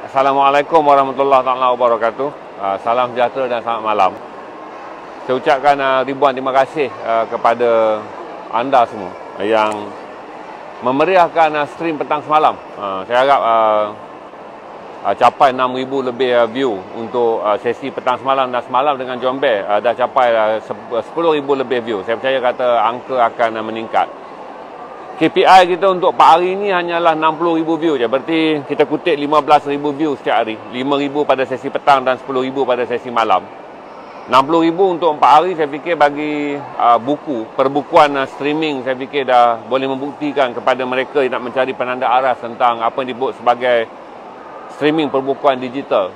Assalamualaikum warahmatullahi wabarakatuh. Salam sejahtera dan selamat malam. Saya ucapkan ribuan terima kasih kepada anda semua yang memeriahkan stream petang semalam. Saya harap capai 6,000 lebih view untuk sesi petang semalam, dan semalam dengan John Bear dah capai 10,000 lebih view. Saya percaya kata angka akan meningkat. KPI kita untuk 4 hari ini hanyalah 60,000 view je. Berarti kita kutip 15,000 view setiap hari. 5,000 pada sesi petang dan 10,000 pada sesi malam. 60,000 untuk 4 hari, saya fikir bagi perbukuan streaming, saya fikir dah boleh membuktikan kepada mereka yang nak mencari penanda aras tentang apa yang disebut sebagai streaming perbukuan digital.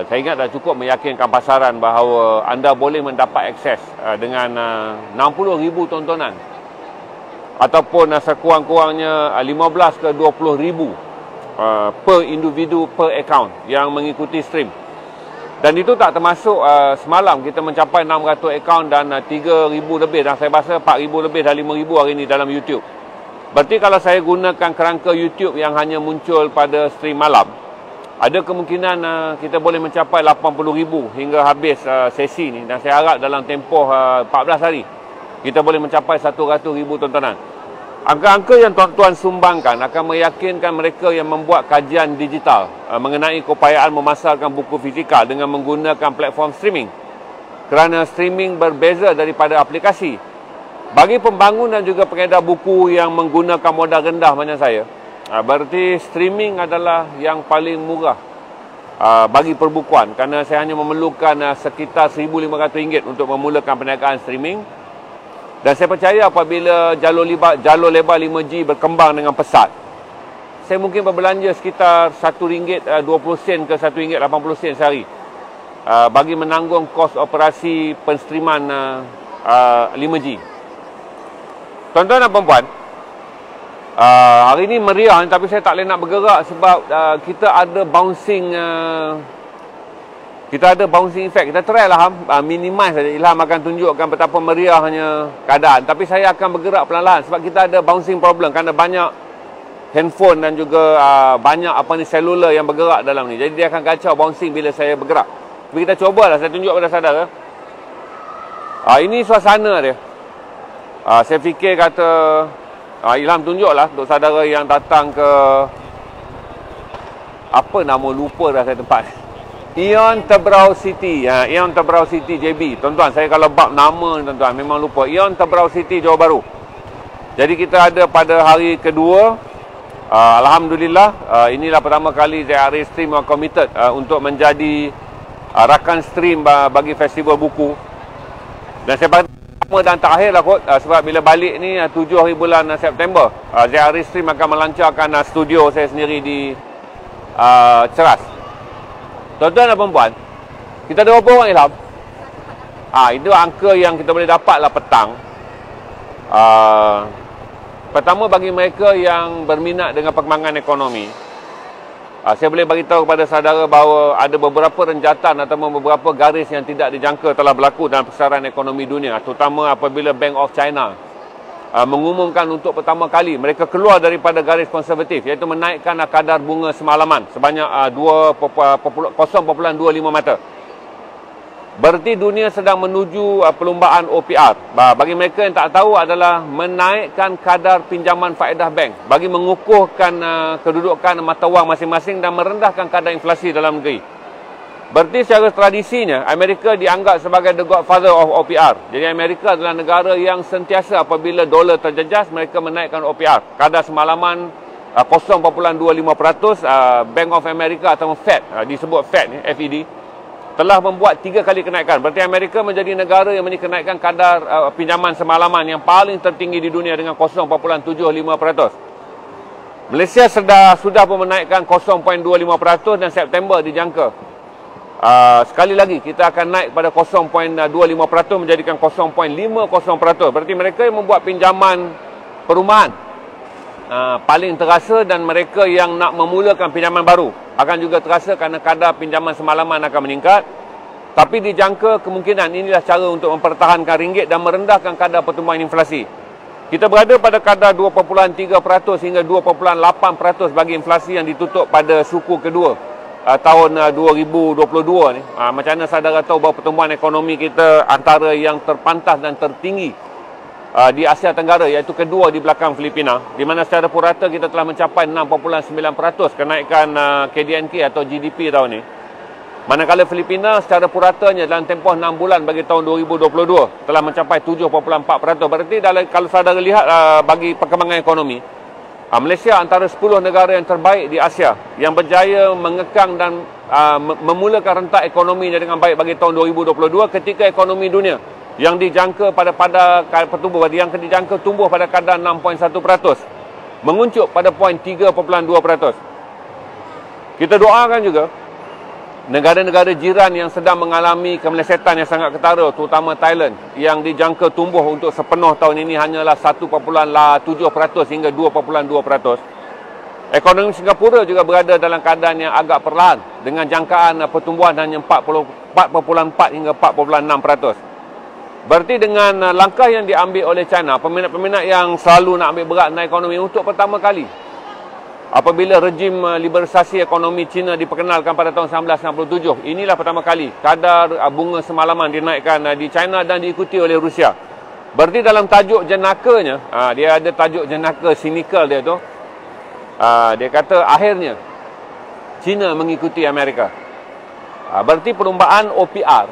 Saya ingat dah cukup meyakinkan pasaran bahawa anda boleh mendapat akses dengan 60,000 tontonan ataupun sekurang-kurangnya 15 ke 20,000 per individu per account yang mengikuti stream. Dan itu tak termasuk semalam kita mencapai 600 akaun dan 3,000 lebih, dan saya rasa 4,000 lebih dan 5,000 hari ini dalam YouTube. Berarti kalau saya gunakan kerangka YouTube yang hanya muncul pada stream malam, ada kemungkinan kita boleh mencapai 80,000 hingga habis sesi ni, dan saya harap dalam tempoh 14 hari kita boleh mencapai 100,000 tontonan. Angka-angka yang tuan-tuan sumbangkan akan meyakinkan mereka yang membuat kajian digital mengenai keupayaan memasarkan buku fizikal dengan menggunakan platform streaming. Kerana streaming berbeza daripada aplikasi. Bagi pembangun dan juga pengedar buku yang menggunakan modal rendah macam saya, berarti streaming adalah yang paling murah bagi perbukuan, kerana saya hanya memerlukan sekitar RM1,500 untuk memulakan perniagaan streaming. Dan saya percaya apabila jalur lebar 5G berkembang dengan pesat, saya mungkin berbelanja sekitar RM1.20 ke RM1.80 sehari bagi menanggung kos operasi penstreaman 5G. Tuan-tuan dan puan-puan, hari ini meriah, tapi saya tak boleh nak bergerak sebab kita ada bouncing effect. Kita try lah minimize saja. Ilham akan tunjukkan betapa meriahnya keadaan, tapi saya akan bergerak pelan-pelan sebab kita ada bouncing problem kerana banyak handphone dan juga banyak selular yang bergerak dalam ni. Jadi dia akan kacau bouncing bila saya bergerak. Tapi kita cubalah, saya tunjuk pada saudara. Ini suasana dia. Saya fikir kata Ilham tunjuklah untuk saudara yang datang ke apa nama, lupa dah saya tempat. Ion Tebrau City, Ion Tebrau City JB. Tuan-tuan, saya kalau bab nama tuan-tuan memang lupa. Ion Tebrau City Johor Bahru. Jadi kita ada pada hari kedua. Alhamdulillah, inilah pertama kali ZRA Stream committed untuk menjadi rakan stream bagi festival buku. Dan saya pertama dan terakhir lah kot, sebab bila balik ni 7 hari bulan September, ZRA Stream akan melancarkan studio saya sendiri di Ceras. Tuan-tuan dan perempuan, kita ada berapa orang, Ilham? Itu angka yang kita boleh dapatlah petang. Pertama, bagi mereka yang berminat dengan perkembangan ekonomi, saya boleh beritahu kepada saudara bahawa ada beberapa renjatan atau beberapa garis yang tidak dijangka telah berlaku dalam persaran ekonomi dunia, terutama apabila Bank of China mengumumkan untuk pertama kali mereka keluar daripada garis konservatif, iaitu menaikkan kadar bunga semalaman sebanyak 0.25 meter. Berarti dunia sedang menuju perlumbaan OPR. Bagi mereka yang tak tahu, adalah menaikkan kadar pinjaman faedah bank bagi mengukuhkan kedudukan mata wang masing-masing dan merendahkan kadar inflasi dalam negeri. Berarti secara tradisinya, Amerika dianggap sebagai the godfather of OPR. Jadi Amerika adalah negara yang sentiasa apabila dolar terjejas, mereka menaikkan OPR. Kadar semalaman 0.25%, Bank of America atau Fed, disebut Fed ni, FED, telah membuat 3 kali kenaikan. Berarti Amerika menjadi negara yang menaikkan kadar pinjaman semalaman yang paling tertinggi di dunia dengan 0.75%. Malaysia sudah pun menaikkan 0.25% dan September dijangka. Sekali lagi kita akan naik pada 0.25% menjadikan 0.50%. Berarti mereka yang membuat pinjaman perumahan paling terasa, dan mereka yang nak memulakan pinjaman baru akan juga terasa kerana kadar pinjaman semalaman akan meningkat. Tapi dijangka kemungkinan inilah cara untuk mempertahankan ringgit dan merendahkan kadar pertumbuhan inflasi. Kita berada pada kadar 2.3% hingga 2.8% bagi inflasi yang ditutup pada suku kedua tahun 2022 ni. Macam mana saudara tahu bahawa pertumbuhan ekonomi kita antara yang terpantas dan tertinggi di Asia Tenggara, iaitu kedua di belakang Filipina, di mana secara purata kita telah mencapai 6.9% kenaikan KDNK atau GDP tahun ini. Manakala Filipina secara puratanya dalam tempoh 6 bulan bagi tahun 2022 telah mencapai 7.4%. Berarti kalau saudara lihat bagi perkembangan ekonomi, Malaysia antara 10 negara yang terbaik di Asia yang berjaya mengekang dan memulakan rentak ekonominya dengan baik bagi tahun 2022, ketika ekonomi dunia yang dijangka pada pertumbuhan yang dijangka tumbuh pada kadar 6.1%, menguncup pada poin 3.2%. Kita doakan juga negara-negara jiran yang sedang mengalami kemelesetan yang sangat ketara, terutama Thailand, yang dijangka tumbuh untuk sepenuh tahun ini hanyalah 1.7% hingga 2.2%. Ekonomi Singapura juga berada dalam keadaan yang agak perlahan dengan jangkaan pertumbuhan hanya 4.4 hingga 4.6%. Berarti dengan langkah yang diambil oleh China, peminat-peminat yang selalu nak ambil berat dengan ekonomi, untuk pertama kali apabila rejim liberalisasi ekonomi China diperkenalkan pada tahun 1967, inilah pertama kali kadar bunga semalaman dinaikkan di China dan diikuti oleh Rusia. Berarti dalam tajuk jenakanya, dia ada tajuk jenaka sinikal dia tu, dia kata akhirnya China mengikuti Amerika. Berarti perlumbaan OPR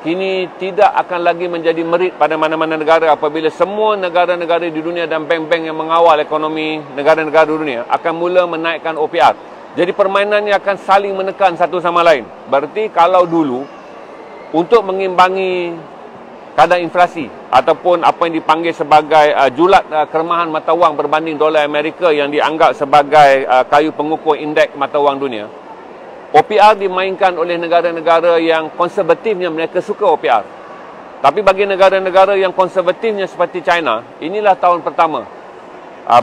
kini tidak akan lagi menjadi merit pada mana-mana negara apabila semua negara-negara di dunia dan bank-bank yang mengawal ekonomi negara-negara dunia akan mula menaikkan OPR. Jadi permainannya akan saling menekan satu sama lain. Berarti kalau dulu untuk mengimbangi kadar inflasi ataupun apa yang dipanggil sebagai julat keremahan mata wang berbanding dolar Amerika yang dianggap sebagai kayu pengukur indeks mata wang dunia, OPR dimainkan oleh negara-negara yang konservatifnya, mereka suka OPR. Tapi bagi negara-negara yang konservatifnya seperti China, inilah tahun pertama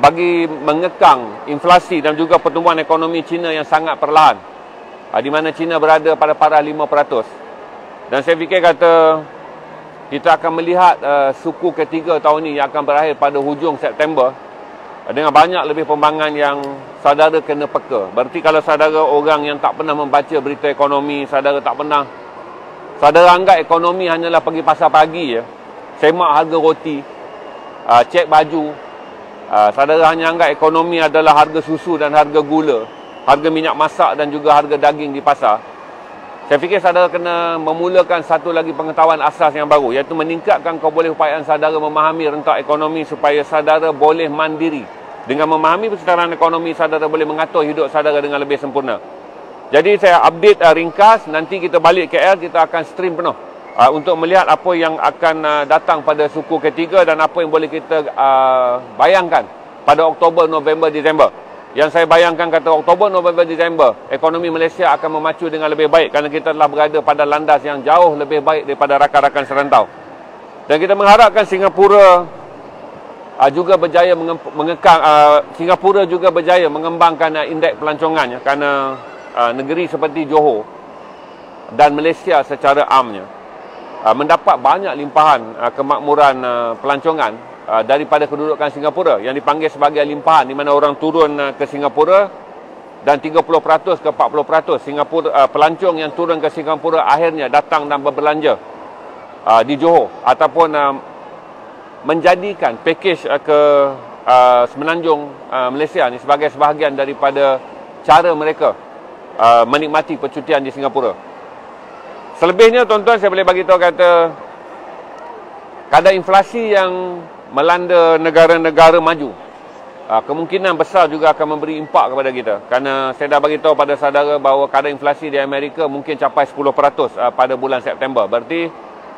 bagi mengekang inflasi dan juga pertumbuhan ekonomi China yang sangat perlahan, di mana China berada pada parah 5%. Dan saya fikir kata kita akan melihat suku ketiga tahun ini yang akan berakhir pada hujung September dengan banyak lebih pembangan yang saudara kena peka. Berarti kalau saudara orang yang tak pernah membaca berita ekonomi, saudara anggap ekonomi hanyalah pergi pasar pagi je, semak harga roti, cek baju, saudara hanya anggap ekonomi adalah harga susu dan harga gula, harga minyak masak dan juga harga daging di pasar. Saya fikir saudara kena memulakan satu lagi pengetahuan asas yang baru, iaitu meningkatkan kebolehupayaan saudara memahami rentak ekonomi supaya saudara boleh mandiri. Dengan memahami persekitaran ekonomi, saudara boleh mengatur hidup saudara dengan lebih sempurna. Jadi saya update ringkas, nanti kita balik KL, kita akan stream penuh untuk melihat apa yang akan datang pada suku ketiga dan apa yang boleh kita bayangkan pada Oktober, November, Disember. Yang saya bayangkan kata Oktober, November, Disember, ekonomi Malaysia akan memacu dengan lebih baik kerana kita telah berada pada landas yang jauh lebih baik daripada rakan-rakan serantau. Dan kita mengharapkan Singapura juga berjaya mengekang, Singapura juga berjaya mengembangkan indeks pelancongannya, kerana negeri seperti Johor dan Malaysia secara amnya mendapat banyak limpahan kemakmuran pelancongan daripada kedudukan Singapura yang dipanggil sebagai limpahan, di mana orang turun ke Singapura dan 30% ke 40% Singapura, pelancong yang turun ke Singapura akhirnya datang dan berbelanja di Johor ataupun menjadikan pakej ke Semenanjung Malaysia ni sebagai sebahagian daripada cara mereka menikmati percutian di Singapura. Selebihnya tuan-tuan, saya boleh bagi tahu kata kadar inflasi yang melanda negara-negara maju kemungkinan besar juga akan memberi impak kepada kita, kerana saya dah bagi tahu pada saudara bahawa kadar inflasi di Amerika mungkin capai 10% pada bulan September. Berarti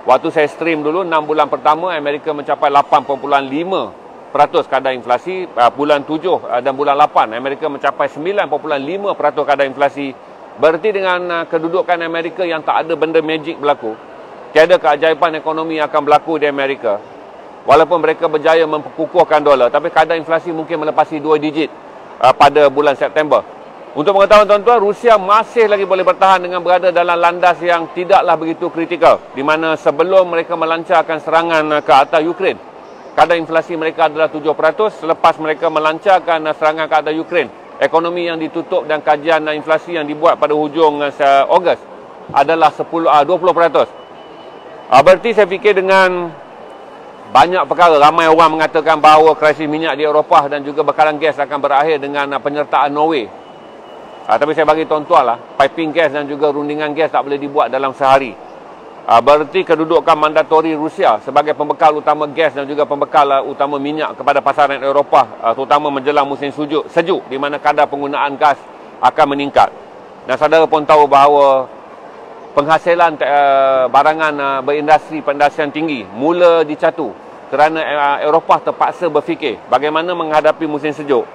waktu saya stream dulu 6 bulan pertama, Amerika mencapai 8.5% kadar inflasi. Bulan 7 dan bulan 8 Amerika mencapai 9.5% kadar inflasi. Berarti dengan kedudukan Amerika yang tak ada benda magic berlaku, tiada keajaiban ekonomi yang akan berlaku di Amerika. Walaupun mereka berjaya memperkukuhkan dolar, tapi kadar inflasi mungkin melepasi 2 digit pada bulan September. Untuk pengetahuan tuan-tuan, Rusia masih lagi boleh bertahan dengan berada dalam landas yang tidaklah begitu kritikal, di mana sebelum mereka melancarkan serangan ke atas Ukraine, kadar inflasi mereka adalah 7% selepas mereka melancarkan serangan ke atas Ukraine. Ekonomi yang ditutup dan kajian inflasi yang dibuat pada hujung Ogos adalah 20%. Berarti saya fikir dengan banyak perkara, ramai orang mengatakan bahawa krisis minyak di Eropah dan juga bekalan gas akan berakhir dengan penyertaan Norway. Tapi saya bagi tuan-tuan lah, piping gas dan juga rundingan gas tak boleh dibuat dalam sehari. Berarti kedudukan mandatori Rusia sebagai pembekal utama gas dan juga pembekal utama minyak kepada pasaran Eropah, terutama menjelang musim sejuk di mana kadar penggunaan gas akan meningkat. Dan saudara pun tahu bahawa penghasilan barangan berindustri pendasaran tinggi mula dicatu kerana Eropah terpaksa berfikir bagaimana menghadapi musim sejuk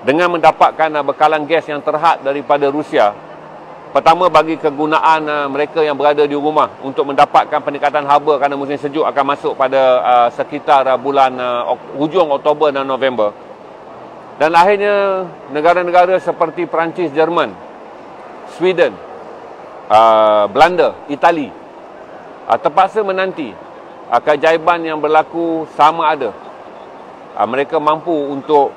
dengan mendapatkan bekalan gas yang terhad daripada Rusia. Pertama, bagi kegunaan mereka yang berada di rumah untuk mendapatkan peningkatan haba kerana musim sejuk akan masuk pada sekitar bulan hujung Oktober dan November. Dan akhirnya negara-negara seperti Perancis, Jerman, Sweden, Belanda, Itali terpaksa menanti keajaiban yang berlaku sama ada mereka mampu untuk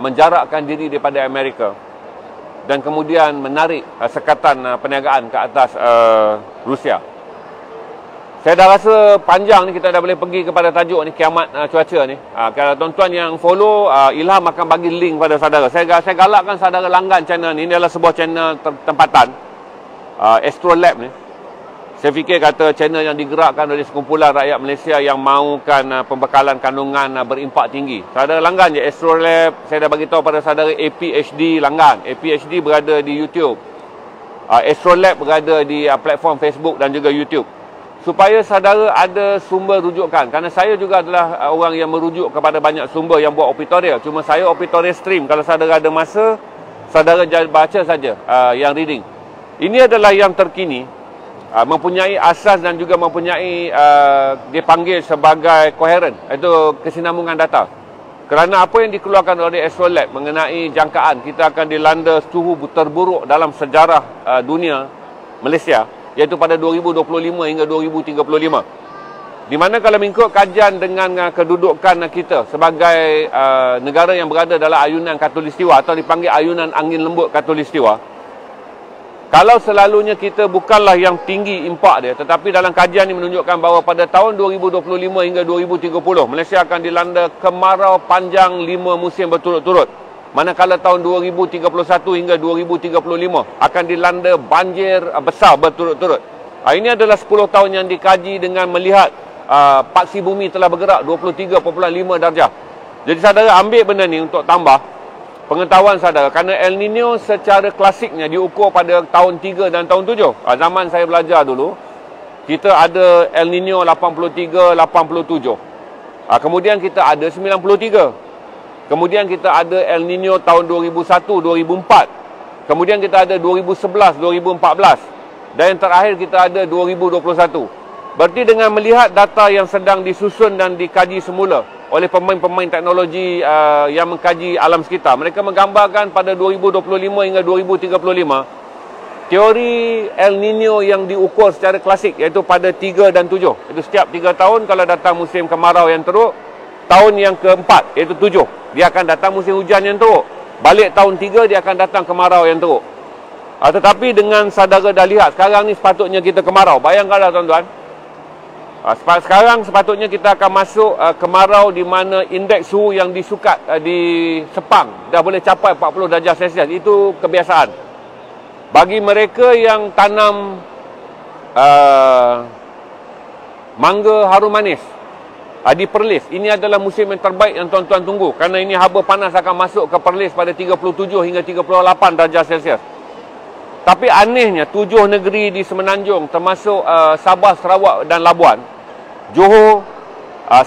menjarakkan diri daripada Amerika dan kemudian menarik sekatan perniagaan ke atas Rusia. Saya dah rasa panjang ni, kita dah boleh pergi kepada tajuk ni, kiamat cuaca ni. Kalau tuan-tuan yang follow, Ilham akan bagi link pada saudara. Saya galakkan saudara langgan channel ni. Ini adalah sebuah channel tempatan, Astrolab ni. Saya fikir kata channel yang digerakkan oleh sekumpulan rakyat Malaysia yang mahukan pembekalan kandungan berimpak tinggi. Saudara langgan je Astrolab. Saya dah bagi tahu pada saudara APHD langgan. APHD berada di YouTube. Astrolab berada di platform Facebook dan juga YouTube. Supaya saudara ada sumber rujukan. Kerana saya juga adalah orang yang merujuk kepada banyak sumber yang buat opitoria. Cuma saya opitoria stream. Kalau saudara ada masa, saudara baca saja yang reading. Ini adalah yang terkini. Mempunyai asas dan juga mempunyai dipanggil sebagai koheren, iaitu kesinambungan data. Kerana apa yang dikeluarkan oleh Astrolab mengenai jangkaan kita akan dilanda suhu terburuk dalam sejarah dunia Malaysia, iaitu pada 2025 hingga 2035. Di mana kalau mengikut kajian dengan kedudukan kita sebagai negara yang berada dalam ayunan Khatulistiwa atau dipanggil ayunan angin lembut Khatulistiwa, kalau selalunya kita bukanlah yang tinggi impak dia, tetapi dalam kajian ini menunjukkan bahawa pada tahun 2025 hingga 2030, Malaysia akan dilanda kemarau panjang 5 musim berturut-turut. Manakala tahun 2031 hingga 2035 akan dilanda banjir besar berturut-turut. Ini adalah 10 tahun yang dikaji dengan melihat paksi bumi telah bergerak 23.5 darjah. Jadi saudara ambil benda ni untuk tambah pengetahuan saudara, kerana El Nino secara klasiknya diukur pada tahun 3 dan tahun 7. Zaman saya belajar dulu, kita ada El Nino 83, 87. Kemudian kita ada 93. Kemudian kita ada El Nino tahun 2001, 2004. Kemudian kita ada 2011, 2014. Dan yang terakhir kita ada 2021. Berarti dengan melihat data yang sedang disusun dan dikaji semula oleh pemain-pemain teknologi yang mengkaji alam sekitar, mereka menggambarkan pada 2025 hingga 2035 teori El Nino yang diukur secara klasik, iaitu pada 3 dan 7. Itu setiap 3 tahun kalau datang musim kemarau yang teruk, tahun yang keempat iaitu 7 dia akan datang musim hujan yang teruk, balik tahun 3 dia akan datang kemarau yang teruk. Tetapi dengan saudara dah lihat sekarang ni sepatutnya kita kemarau. Bayangkanlah tuan-tuan, sekarang sepatutnya kita akan masuk kemarau di mana indeks suhu yang disukat di Sepang dah boleh capai 40 darjah Celsius. Itu kebiasaan. Bagi mereka yang tanam mangga harum manis di Perlis, ini adalah musim yang terbaik yang tuan-tuan tunggu. Kerana ini haba panas akan masuk ke Perlis pada 37 hingga 38 darjah Celsius. Tapi anehnya 7 negeri di Semenanjung termasuk Sabah, Sarawak dan Labuan, Johor,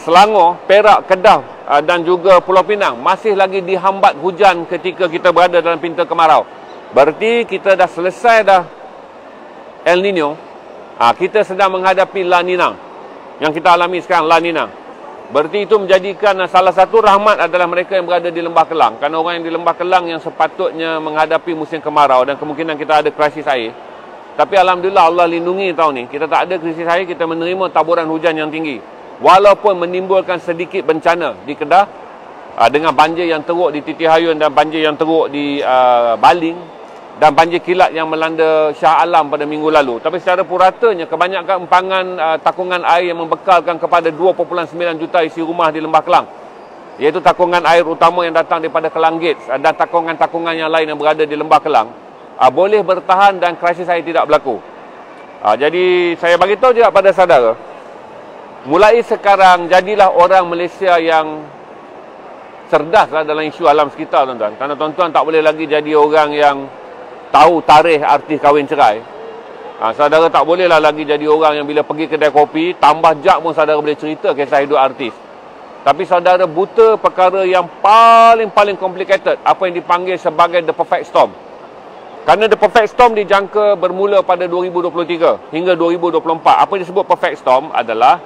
Selangor, Perak, Kedah dan juga Pulau Pinang masih lagi dihambat hujan ketika kita berada dalam pinta kemarau. Berarti kita dah selesai dah El Nino. Kita sedang menghadapi La Nina yang kita alami sekarang, La Nina. Berarti itu menjadikan salah satu rahmat adalah mereka yang berada di Lembah Kelang. Kerana orang yang di Lembah Kelang yang sepatutnya menghadapi musim kemarau dan kemungkinan kita ada krisis air. Tapi alhamdulillah Allah lindungi tahun ni. Kita tak ada krisis air, kita menerima taburan hujan yang tinggi. walaupun menimbulkan sedikit bencana di Kedah dengan banjir yang teruk di Titi Hayun dan banjir yang teruk di Baling dan banjir kilat yang melanda Shah Alam pada minggu lalu. Tapi secara puratanya, kebanyakan empangan takungan air yang membekalkan kepada 2.9 juta isi rumah di Lembah Kelang, iaitu takungan air utama yang datang daripada Kelang Gates dan takungan-takungan yang lain yang berada di Lembah Kelang, boleh bertahan dan krisis air tidak berlaku. Jadi saya bagi tahu juga pada saudara, mulai sekarang jadilah orang Malaysia yang cerdaslah dalam isu alam sekitar, tuan-tuan. Kerana tuan-tuan tak boleh lagi jadi orang yang tahu tarikh artis kahwin cerai. Saudara tak bolehlah lagi jadi orang yang bila pergi kedai kopi, tambah jap pun saudara boleh cerita kisah hidup artis. Tapi saudara buta perkara yang paling complicated, apa yang dipanggil sebagai the perfect storm. Kerana the perfect storm dijangka bermula pada 2023 hingga 2024. Apa yang disebut perfect storm adalah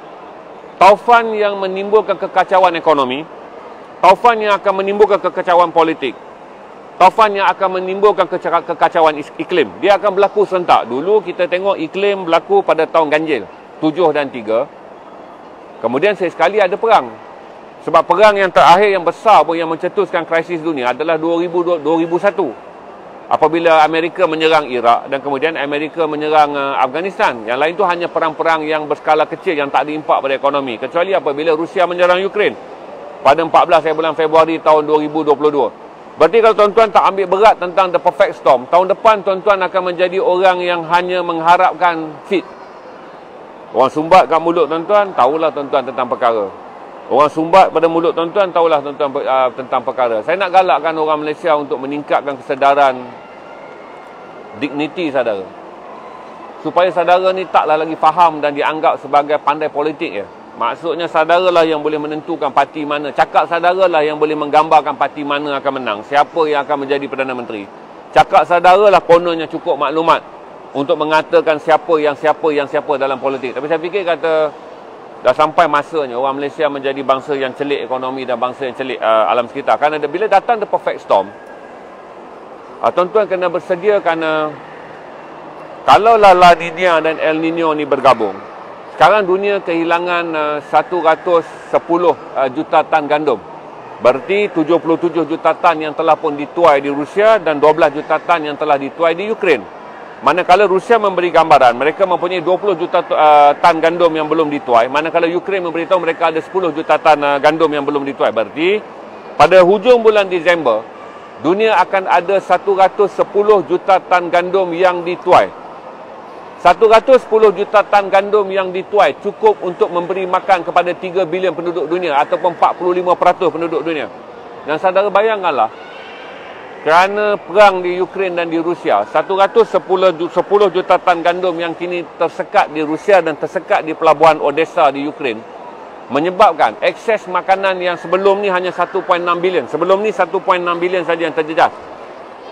taufan yang menimbulkan kekacauan ekonomi, taufan yang akan menimbulkan kekacauan politik, taufan yang akan menimbulkan kekacauan iklim. Dia akan berlaku serentak. Dulu kita tengok iklim berlaku pada tahun ganjil 7 dan 3. Kemudian sekali ada perang. Sebab perang yang terakhir yang besar pun yang mencetuskan krisis dunia adalah 2001. Apabila Amerika menyerang Iraq dan kemudian Amerika menyerang Afghanistan. Yang lain tu hanya perang-perang yang berskala kecil yang tak ada impak pada ekonomi. Kecuali apabila Rusia menyerang Ukraine pada 14 bulan Februari tahun 2022. Berarti kalau tuan-tuan tak ambil berat tentang the perfect storm, tahun depan tuan-tuan akan menjadi orang yang hanya mengharapkan fit. Orang sumbat kat mulut tuan-tuan, tahulah tuan-tuan tentang perkara. Orang sumbat pada mulut tuan-tuan, tahulah tuan-tuan tentang perkara. Saya nak galakkan orang Malaysia untuk meningkatkan kesedaran dignity saudara. Supaya saudara ni taklah lagi faham dan dianggap sebagai pandai politik ya. Maksudnya saudaralah yang boleh menentukan parti mana. Cakap saudaralah yang boleh menggambarkan parti mana akan menang. Siapa yang akan menjadi Perdana Menteri. Cakap saudaralah kononnya cukup maklumat untuk mengatakan siapa dalam politik. Tapi saya fikir kata dah sampai masanya orang Malaysia menjadi bangsa yang celik ekonomi dan bangsa yang celik alam sekitar. Kerana bila datang the perfect storm, tuan-tuan kena bersedia kerana kalaulah La Nina dan El Nino ni bergabung, sekarang dunia kehilangan 110 juta tan gandum. Berarti 77 juta tan yang telah pun dituai di Rusia dan 12 juta tan yang telah dituai di Ukraine. Manakala Rusia memberi gambaran mereka mempunyai 20 juta tan gandum yang belum dituai, manakala Ukraine memberitahu mereka ada 10 juta tan gandum yang belum dituai. Berarti pada hujung bulan Disember dunia akan ada 110 juta tan gandum yang dituai. 110 juta tan gandum yang dituai cukup untuk memberi makan kepada 3 bilion penduduk dunia ataupun 45% penduduk dunia. Dan saudara bayangkanlah, kerana perang di Ukraine dan di Rusia, 110 juta tan gandum yang kini tersekat di Rusia dan tersekat di pelabuhan Odessa di Ukraine menyebabkan akses makanan yang sebelum ni hanya 1.6 bilion. Sebelum ni 1.6 bilion saja yang terjejas.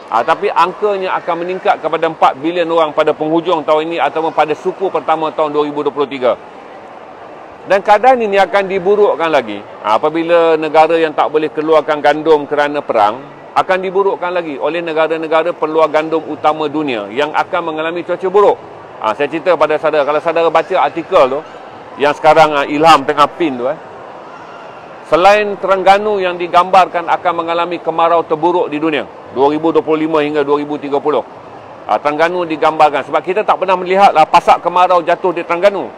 Tapi angkanya akan meningkat kepada 4 bilion orang pada penghujung tahun ini ataupun pada suku pertama tahun 2023. Dan keadaan ini akan diburukkan lagi apabila negara yang tak boleh keluarkan gandum kerana perang akan diburukkan lagi oleh negara-negara peluang gandum utama dunia yang akan mengalami cuaca buruk. Saya cerita pada saudara, kalau saudara baca artikel tu yang sekarang Ilham tengah pin tu, selain Terengganu yang digambarkan akan mengalami kemarau terburuk di dunia 2025 hingga 2030. Terengganu digambarkan sebab kita tak pernah melihatlah pasak kemarau jatuh di Terengganu.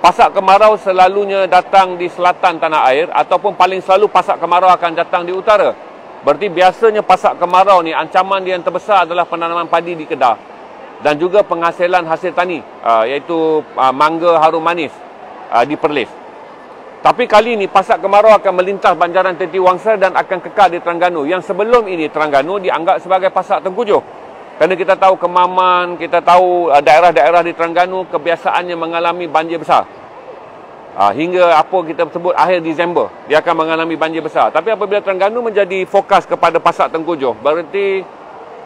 Pasak kemarau selalunya datang di selatan tanah air ataupun paling selalu pasak kemarau akan datang di utara. Berarti biasanya pasak kemarau ni ancaman dia yang terbesar adalah penanaman padi di Kedah dan juga penghasilan hasil tani iaitu mangga harum manis di Perlis. Tapi kali ini pasak kemarau akan melintas banjaran Teti Wangsa dan akan kekal di Terengganu. Yang sebelum ini Terengganu dianggap sebagai pasak tengkujuh. Kerana kita tahu Kemaman, kita tahu daerah-daerah di Terengganu kebiasaannya mengalami banjir besar. Hingga apa kita sebut akhir Disember dia akan mengalami banjir besar. Tapi apabila Terengganu menjadi fokus kepada pasak tengkujuh, berarti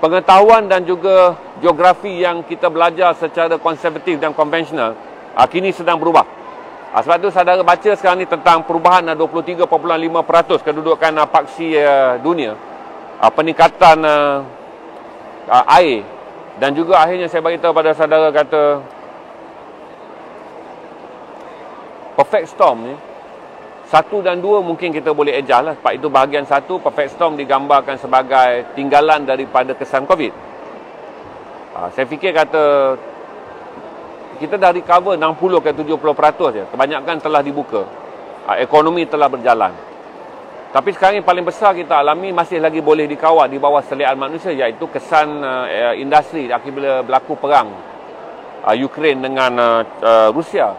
pengetahuan dan juga geografi yang kita belajar secara konservatif dan konvensional kini sedang berubah. Sebab itu saudara baca sekarang ni tentang perubahan 23.5% kedudukan paksi dunia, peningkatan air, dan juga akhirnya saya beritahu pada saudara kata perfect storm ni 1 dan 2 mungkin kita boleh adjust lah. Sebab itu bahagian 1, perfect storm digambarkan sebagai tinggalan daripada kesan COVID. Saya fikir kata kita dah recover 60 ke 70% je. Kebanyakan telah dibuka. Ekonomi telah berjalan. Tapi sekarang yang paling besar kita alami masih lagi boleh dikawal di bawah seliaan manusia, iaitu kesan industri akibat berlaku perang Ukraine dengan Rusia.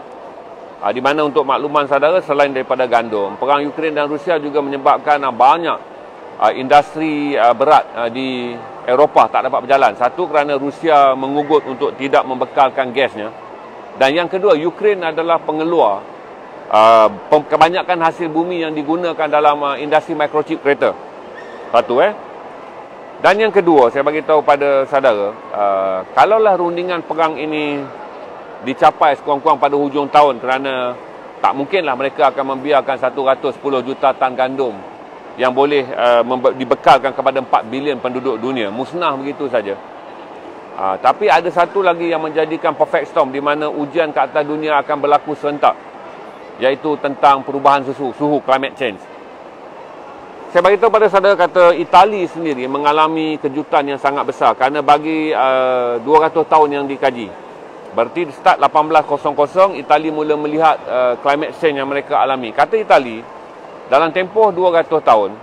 Di mana untuk makluman saudara, selain daripada gandum, perang Ukraine dan Rusia juga menyebabkan banyak industri berat di Eropah tak dapat berjalan. Satu, kerana Rusia mengugut untuk tidak membekalkan gasnya. Dan yang kedua, Ukraine adalah pengeluar kebanyakan hasil bumi yang digunakan dalam industri microchip kereta. Satu Dan yang kedua, saya bagi tahu pada saudara, kalaulah rundingan perang ini dicapai sekurang-kurang pada hujung tahun, kerana tak mungkinlah mereka akan membiarkan 110 juta tan gandum yang boleh dibekalkan kepada 4 bilion penduduk dunia musnah begitu saja. Tapi ada satu lagi yang menjadikan perfect storm, di mana ujian ke atas dunia akan berlaku serentak, iaitu tentang perubahan suhu climate change. Saya beritahu pada saudara kata Itali sendiri mengalami kejutan yang sangat besar, kerana bagi 200 tahun yang dikaji. Berarti start 1800 Itali mula melihat climate change yang mereka alami. Kata Itali, dalam tempoh 200 tahun,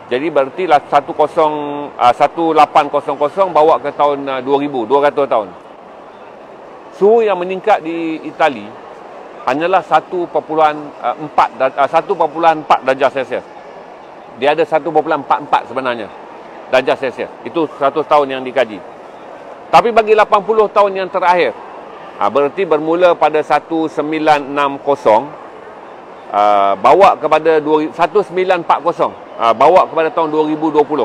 jadi berarti 1800 bawa ke tahun 2000, 200 tahun. Suhu yang meningkat di Itali hanyalah 1.4 darjah Celsius. Dia ada 1.44 sebenarnya darjah Celsius. Itu 100 tahun yang dikaji. Tapi bagi 80 tahun yang terakhir, berarti bermula pada 1960, bawa kepada 1940, bawa kepada tahun 2020.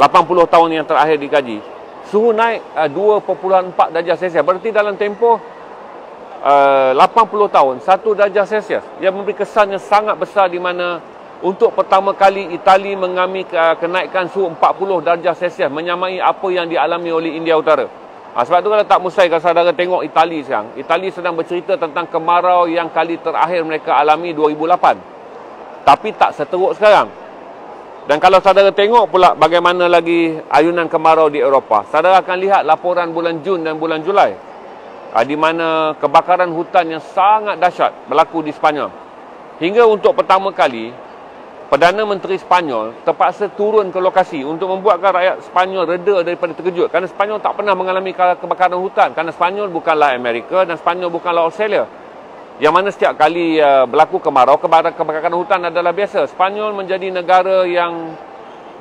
80 tahun yang terakhir dikaji, suhu naik 2.4 darjah Celsius. Berarti dalam tempoh 80 tahun, 1 darjah Celsius. Ia memberi kesan yang sangat besar, di mana untuk pertama kali Itali mengalami kenaikan suhu 40 darjah Celsius, menyamai apa yang dialami oleh India Utara. Sebab tu kalau tak mustahil, kalau saudara tengok Itali sekarang, Itali sedang bercerita tentang kemarau yang kali terakhir mereka alami 2008. Tapi tak seteruk sekarang. Dan kalau saudara tengok pula bagaimana lagi ayunan kemarau di Eropah, saudara akan lihat laporan bulan Jun dan bulan Julai, di mana kebakaran hutan yang sangat dahsyat berlaku di Sepanyol. Hingga untuk pertama kali, Perdana Menteri Sepanyol terpaksa turun ke lokasi untuk membuatkan rakyat Sepanyol reda daripada terkejut. Kerana Sepanyol tak pernah mengalami kebakaran hutan. Kerana Sepanyol bukanlah Amerika dan Sepanyol bukanlah Australia, yang mana setiap kali berlaku kemarau, kebakaran hutan adalah biasa. Sepanyol menjadi negara yang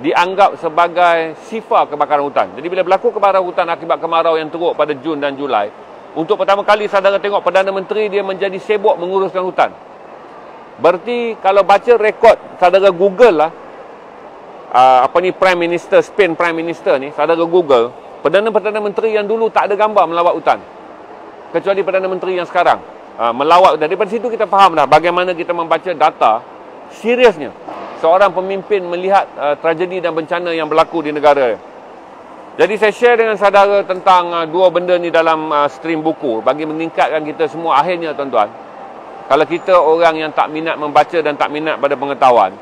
dianggap sebagai sifar kebakaran hutan. Jadi bila berlaku kebakaran hutan akibat kemarau yang teruk pada Jun dan Julai, untuk pertama kali saudara tengok Perdana Menteri dia menjadi sibuk menguruskan hutan. Berarti kalau baca rekod saudara Google lah, Prime Minister Spain, Prime Minister ni, saudara Google Perdana Menteri yang dulu tak ada gambar melawat hutan, kecuali Perdana Menteri yang sekarang melawat hutan. Daripada situ kita faham dah bagaimana kita membaca data seriusnya seorang pemimpin melihat tragedi dan bencana yang berlaku di negara. Jadi saya share dengan saudara tentang dua benda ni dalam stream buku, bagi meningkatkan kita semua. Akhirnya tuan-tuan, kalau kita orang yang tak minat membaca dan tak minat pada pengetahuan,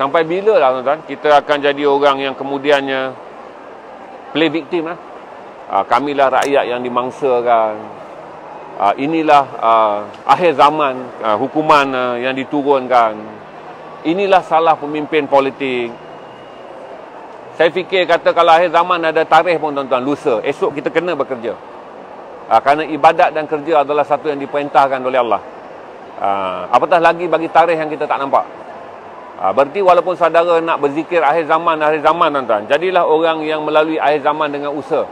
sampai bila lah tuan-tuan kita akan jadi orang yang kemudiannya play victim lah. Kamilah rakyat yang dimangsakan, inilah akhir zaman, hukuman yang diturunkan, inilah salah pemimpin politik. Saya fikir kata kalau akhir zaman ada tarikh pun tuan-tuan, lusa, esok kita kena bekerja. Kerana ibadat dan kerja adalah satu yang diperintahkan oleh Allah. Apatah lagi bagi tarikh yang kita tak nampak. Berarti walaupun saudara nak berzikir akhir zaman tuan-tuan, jadilah orang yang melalui akhir zaman dengan usaha.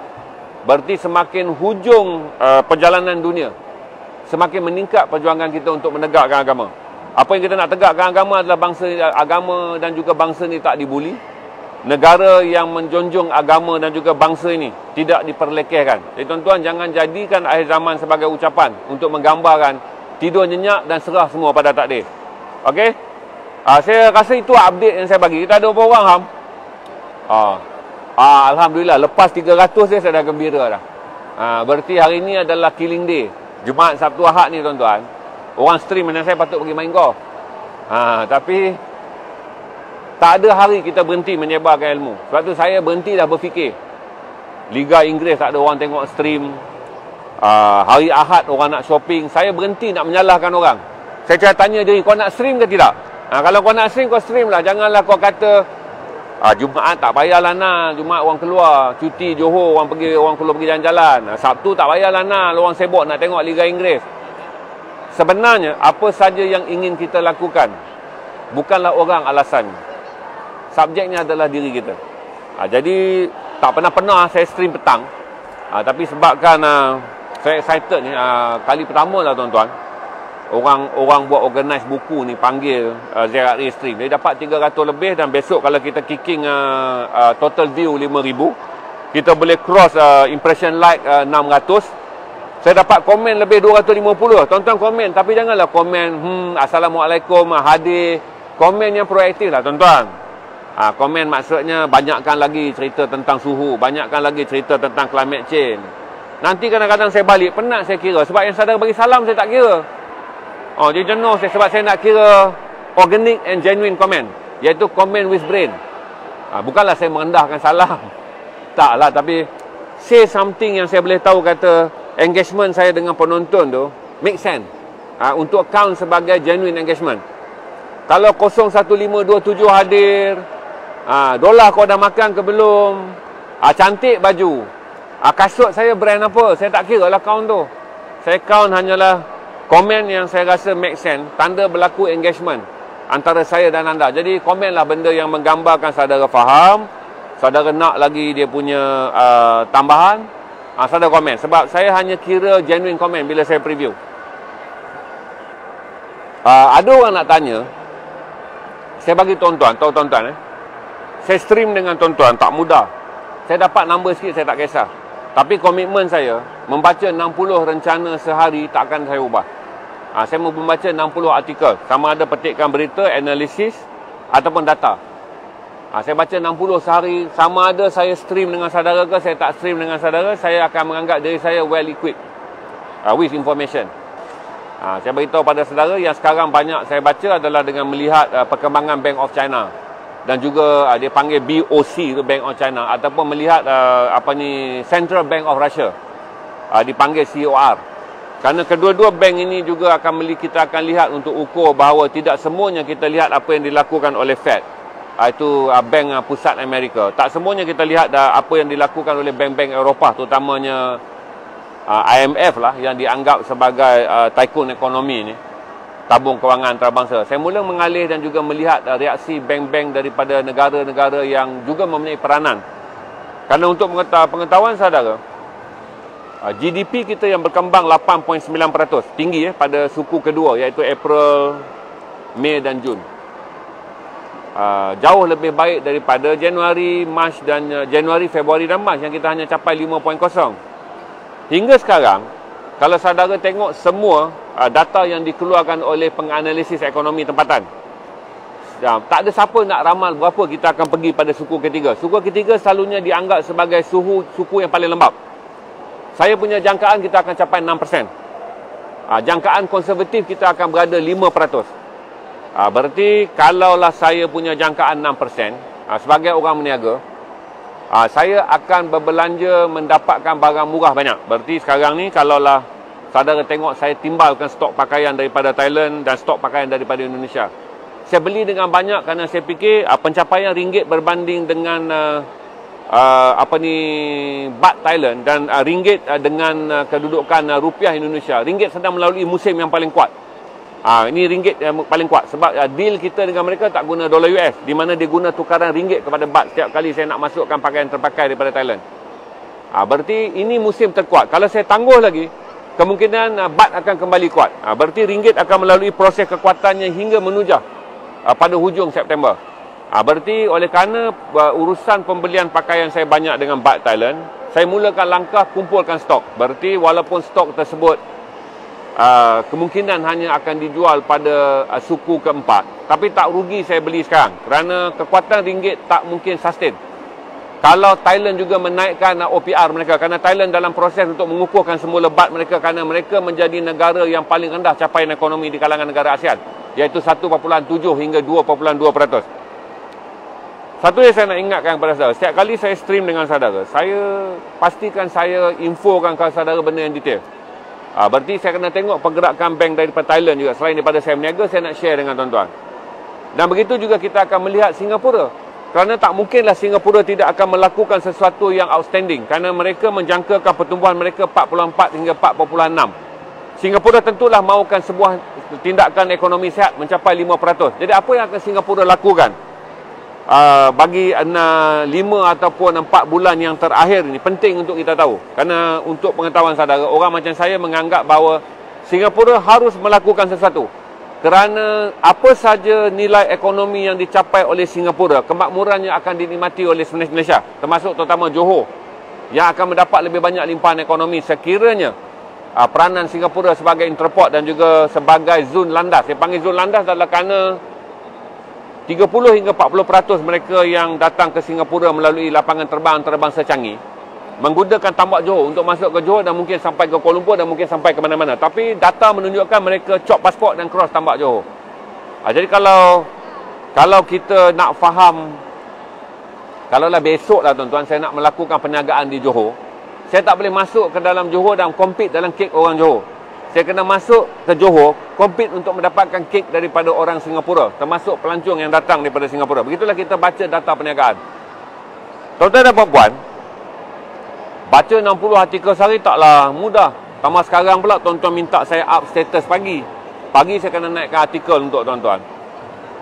Berarti semakin hujung perjalanan dunia, semakin meningkat perjuangan kita untuk menegakkan agama. Apa yang kita nak tegakkan agama adalah bangsa, agama dan juga bangsa ni tak dibuli. Negara yang menjunjung agama dan juga bangsa ini tidak diperlekehkan. Jadi tuan-tuan, jangan jadikan akhir zaman sebagai ucapan untuk menggambarkan tidur nyenyak dan serah semua pada takdir. Okey? Saya rasa itu update yang saya bagi. Kita ada berapa orang, Ham? Alhamdulillah, lepas 300 saya dah gembira dah. Berarti hari ini adalah Killing Day. Jumaat, Sabtu, Ahad ni tuan-tuan, orang stream macam saya patut pergi main golf. Tapi tak ada hari kita berhenti menyebarkan ilmu. Sebab tu saya berhenti dah berfikir. Liga Inggeris tak ada orang tengok stream. Hari Ahad orang nak shopping. Saya berhenti nak menyalahkan orang. Saya tanya diri, kau nak stream ke tidak? Kalau kau nak stream, kau stream lah. Janganlah kau kata Jumaat tak payahlah nak. Jumaat orang keluar. Cuti Johor, orang keluar pergi jalan-jalan. Sabtu tak payahlah nak. Orang sibuk nak tengok Liga Inggeris. Sebenarnya, apa saja yang ingin kita lakukan, bukanlah orang alasannya. Subjeknya adalah diri kita. Jadi tak pernah saya stream petang. Tapi sebabkan saya excited ni, kali pertama lah tuan-tuan, orang buat organize buku ni panggil ZRA stream. Dia dapat 300 lebih, dan besok kalau kita kicking total view 5,000, kita boleh cross impression like 600. Saya dapat komen lebih 250. Tuan-tuan komen, tapi janganlah komen Assalamualaikum, hadir. Komen yang proaktif lah tuan-tuan. Komen maksudnya banyakkan lagi cerita tentang suhu, banyakkan lagi cerita tentang climate change. Nanti kadang-kadang saya balik penat saya kira, sebab yang saudara bagi salam saya tak kira. Dia jenuh saya, sebab saya nak kira organic and genuine comment, iaitu comment with brain. Bukanlah saya merendahkan salam, taklah, tapi say something yang saya boleh tahu kata engagement saya dengan penonton tu make sense, untuk count sebagai genuine engagement. Kalau 01527 hadir, dolar kau dah makan ke belum, cantik baju, kasut saya brand apa, saya tak kira lah count tu. Saya count hanyalah komen yang saya rasa make sense, tanda berlaku engagement antara saya dan anda. Jadi komenlah benda yang menggambarkan saudara faham, saudara nak lagi dia punya tambahan, saudara komen. Sebab saya hanya kira genuine komen bila saya preview. Ada orang nak tanya, saya bagi tuan-tuan, tahu tuan-tuan saya stream dengan tuan-tuan tak mudah. Saya dapat number sikit saya tak kisah. Tapi komitmen saya membaca 60 rencana sehari takkan saya ubah. Saya membaca 60 artikel, sama ada petikan berita, analisis ataupun data. Saya baca 60 sehari, sama ada saya stream dengan saudara ke saya tak stream dengan saudara, saya akan menganggap diri saya well equipped with information. Saya beritahu pada saudara yang sekarang banyak saya baca adalah dengan melihat perkembangan Bank of China, dan juga dia panggil BOC tu, Bank of China, ataupun melihat Central Bank of Russia, dipanggil COR. Kerana kedua-dua bank ini juga kita akan lihat untuk ukur bahawa tidak semuanya kita lihat apa yang dilakukan oleh Fed, itu Bank Pusat Amerika. Tak semuanya kita lihat apa yang dilakukan oleh bank-bank Eropah, terutamanya IMF lah, yang dianggap sebagai tycoon ekonomi ni, tabung kewangan antarabangsa. Saya mula mengalih dan juga melihat reaksi bank-bank daripada negara-negara yang juga mempunyai peranan. Kerana untuk pengetahuan saudara, GDP kita yang berkembang 8.9%, tinggi pada suku kedua, iaitu April, Mei dan Jun. Jauh lebih baik daripada Januari, Februari dan Mac yang kita hanya capai 5.0. Hingga sekarang, kalau saudara tengok semua data yang dikeluarkan oleh penganalisis ekonomi tempatan, tak ada siapa nak ramal berapa kita akan pergi pada suku ketiga. Suku ketiga selalunya dianggap sebagai suku yang paling lembab. Saya punya jangkaan kita akan capai 6%. Jangkaan konservatif kita akan berada 5%. Berarti kalaulah saya punya jangkaan 6%, sebagai orang meniaga, saya akan berbelanja mendapatkan barang murah banyak. Berarti sekarang ni kalaulah saudara tengok saya timbalkan stok pakaian daripada Thailand dan stok pakaian daripada Indonesia, saya beli dengan banyak kerana saya fikir pencapaian ringgit berbanding dengan baht Thailand dan ringgit dengan kedudukan rupiah Indonesia. Ringgit sedang melalui musim yang paling kuat. Ini ringgit yang paling kuat sebab deal kita dengan mereka tak guna dolar US, di mana dia guna tukaran ringgit kepada baht setiap kali saya nak masukkan pakaian terpakai daripada Thailand. Berarti ini musim terkuat. Kalau saya tangguh lagi, kemungkinan baht akan kembali kuat. Berarti ringgit akan melalui proses kekuatannya hingga menujah pada hujung September. Berarti oleh kerana urusan pembelian pakaian saya banyak dengan baht Thailand, saya mulakan langkah kumpulkan stok. Berarti walaupun stok tersebut kemungkinan hanya akan dijual pada suku keempat, tapi tak rugi saya beli sekarang kerana kekuatan ringgit tak mungkin sustain kalau Thailand juga menaikkan OPR mereka, kerana Thailand dalam proses untuk mengukuhkan semula baht mereka, kerana mereka menjadi negara yang paling rendah capaian ekonomi di kalangan negara ASEAN. iaitu 1.7 hingga 2.2%. Satu yang saya nak ingatkan kepada saudara, setiap kali saya stream dengan saudara, saya pastikan saya infokan kepada saudara benda yang detail. Berarti saya kena tengok pergerakan bank daripada Thailand juga. Selain daripada saya berniaga, saya nak share dengan tuan-tuan. Dan begitu juga kita akan melihat Singapura. Kerana tak mungkinlah Singapura tidak akan melakukan sesuatu yang outstanding. Kerana mereka menjangkakan pertumbuhan mereka 4.4 hingga 4.6. Singapura tentulah mahukan sebuah tindakan ekonomi sihat mencapai 5%. Jadi apa yang akan Singapura lakukan? Bagi 5 ataupun 4 bulan yang terakhir ini penting untuk kita tahu. Kerana untuk pengetahuan saudara, orang macam saya menganggap bahawa Singapura harus melakukan sesuatu. Kerana apa saja nilai ekonomi yang dicapai oleh Singapura, kemakmurannya akan dinikmati oleh Malaysia, termasuk terutama Johor, yang akan mendapat lebih banyak limpahan ekonomi sekiranya peranan Singapura sebagai interport dan juga sebagai zon landas. Saya panggil zon landas adalah kerana 30 hingga 40% mereka yang datang ke Singapura melalui lapangan terbang secanggih menggunakan tambak Johor untuk masuk ke Johor dan mungkin sampai ke Kuala Lumpur dan mungkin sampai ke mana-mana. Tapi data menunjukkan mereka cop pasport dan cross tambak Johor. Jadi kalau kita nak faham, kalaulah besok lah tuan-tuan saya nak melakukan perniagaan di Johor, saya tak boleh masuk ke dalam Johor dan compete dalam kek orang Johor. Saya kena masuk ke Johor, compete untuk mendapatkan kek daripada orang Singapura, termasuk pelancong yang datang daripada Singapura. Begitulah kita baca data perniagaan. Tuan-tuan dan puan-puan, baca 60 artikel sehari taklah mudah. Tambah sekarang pula tuan-tuan minta saya up status pagi. Pagi saya kena naikkan artikel untuk tuan-tuan.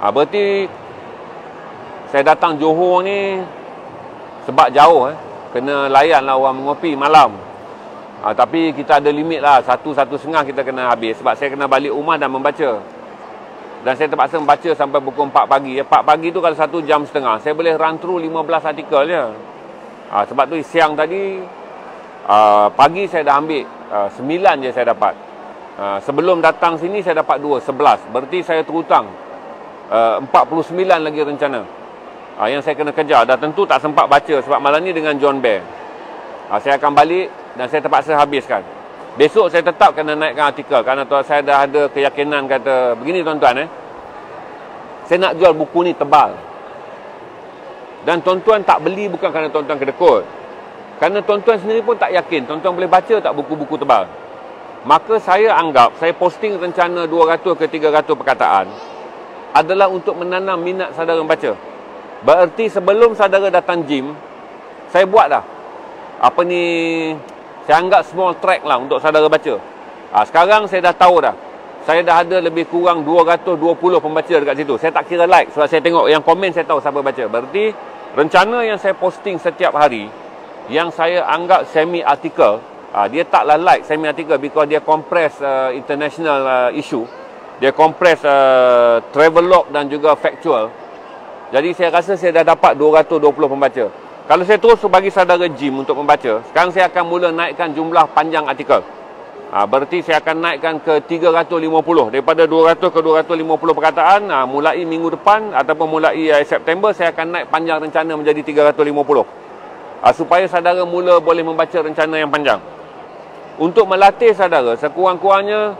Berarti saya datang Johor ni sebab jauh. Kena layan lah orang mengopi malam. Tapi kita ada limit lah, 1-1.30 kita kena habis. Sebab saya kena balik rumah dan membaca. Dan saya terpaksa membaca sampai pukul 4 pagi. 4 pagi tu kalau 1 jam setengah, saya boleh run through 15 artikel je. Sebab tu siang tadi, pagi saya dah ambil 9 je saya dapat. Sebelum datang sini saya dapat 11. Berarti saya terhutang 49 lagi rencana yang saya kena kejar. Dah tentu tak sempat baca sebab malam ni dengan John Bear. Saya akan balik dan saya terpaksa habiskan. Besok saya tetap kena naikkan artikel kerana saya dah ada keyakinan kata begini tuan-tuan. Saya nak jual buku ni tebal. Dan tuan-tuan tak beli bukan kerana tuan-tuan kedekut. Kerana tuan-tuan sendiri pun tak yakin tuan-tuan boleh baca tak buku-buku tebal. Maka saya anggap saya posting rencana 200 ke 300 perkataan adalah untuk menanam minat saudara membaca. Bererti sebelum saudara datang gym, saya buat dah saya anggap small track lah untuk saudara baca. Sekarang saya dah tahu dah. Saya dah ada lebih kurang 220 pembaca dekat situ. Saya tak kira like sebab saya tengok yang komen saya tahu siapa baca. Berarti rencana yang saya posting setiap hari yang saya anggap semi article, dia taklah like semi article because dia compress international issue. Dia compress travelog dan juga factual. Jadi saya rasa saya dah dapat 220 pembaca. Kalau saya terus bagi saudara gym untuk membaca, sekarang saya akan mula naikkan jumlah panjang artikel. Berarti saya akan naikkan ke 350. Daripada 200 ke 250 perkataan, mulai minggu depan ataupun mulai September, saya akan naik panjang rencana menjadi 350. Supaya saudara mula boleh membaca rencana yang panjang. Untuk melatih saudara, sekurang-kurangnya,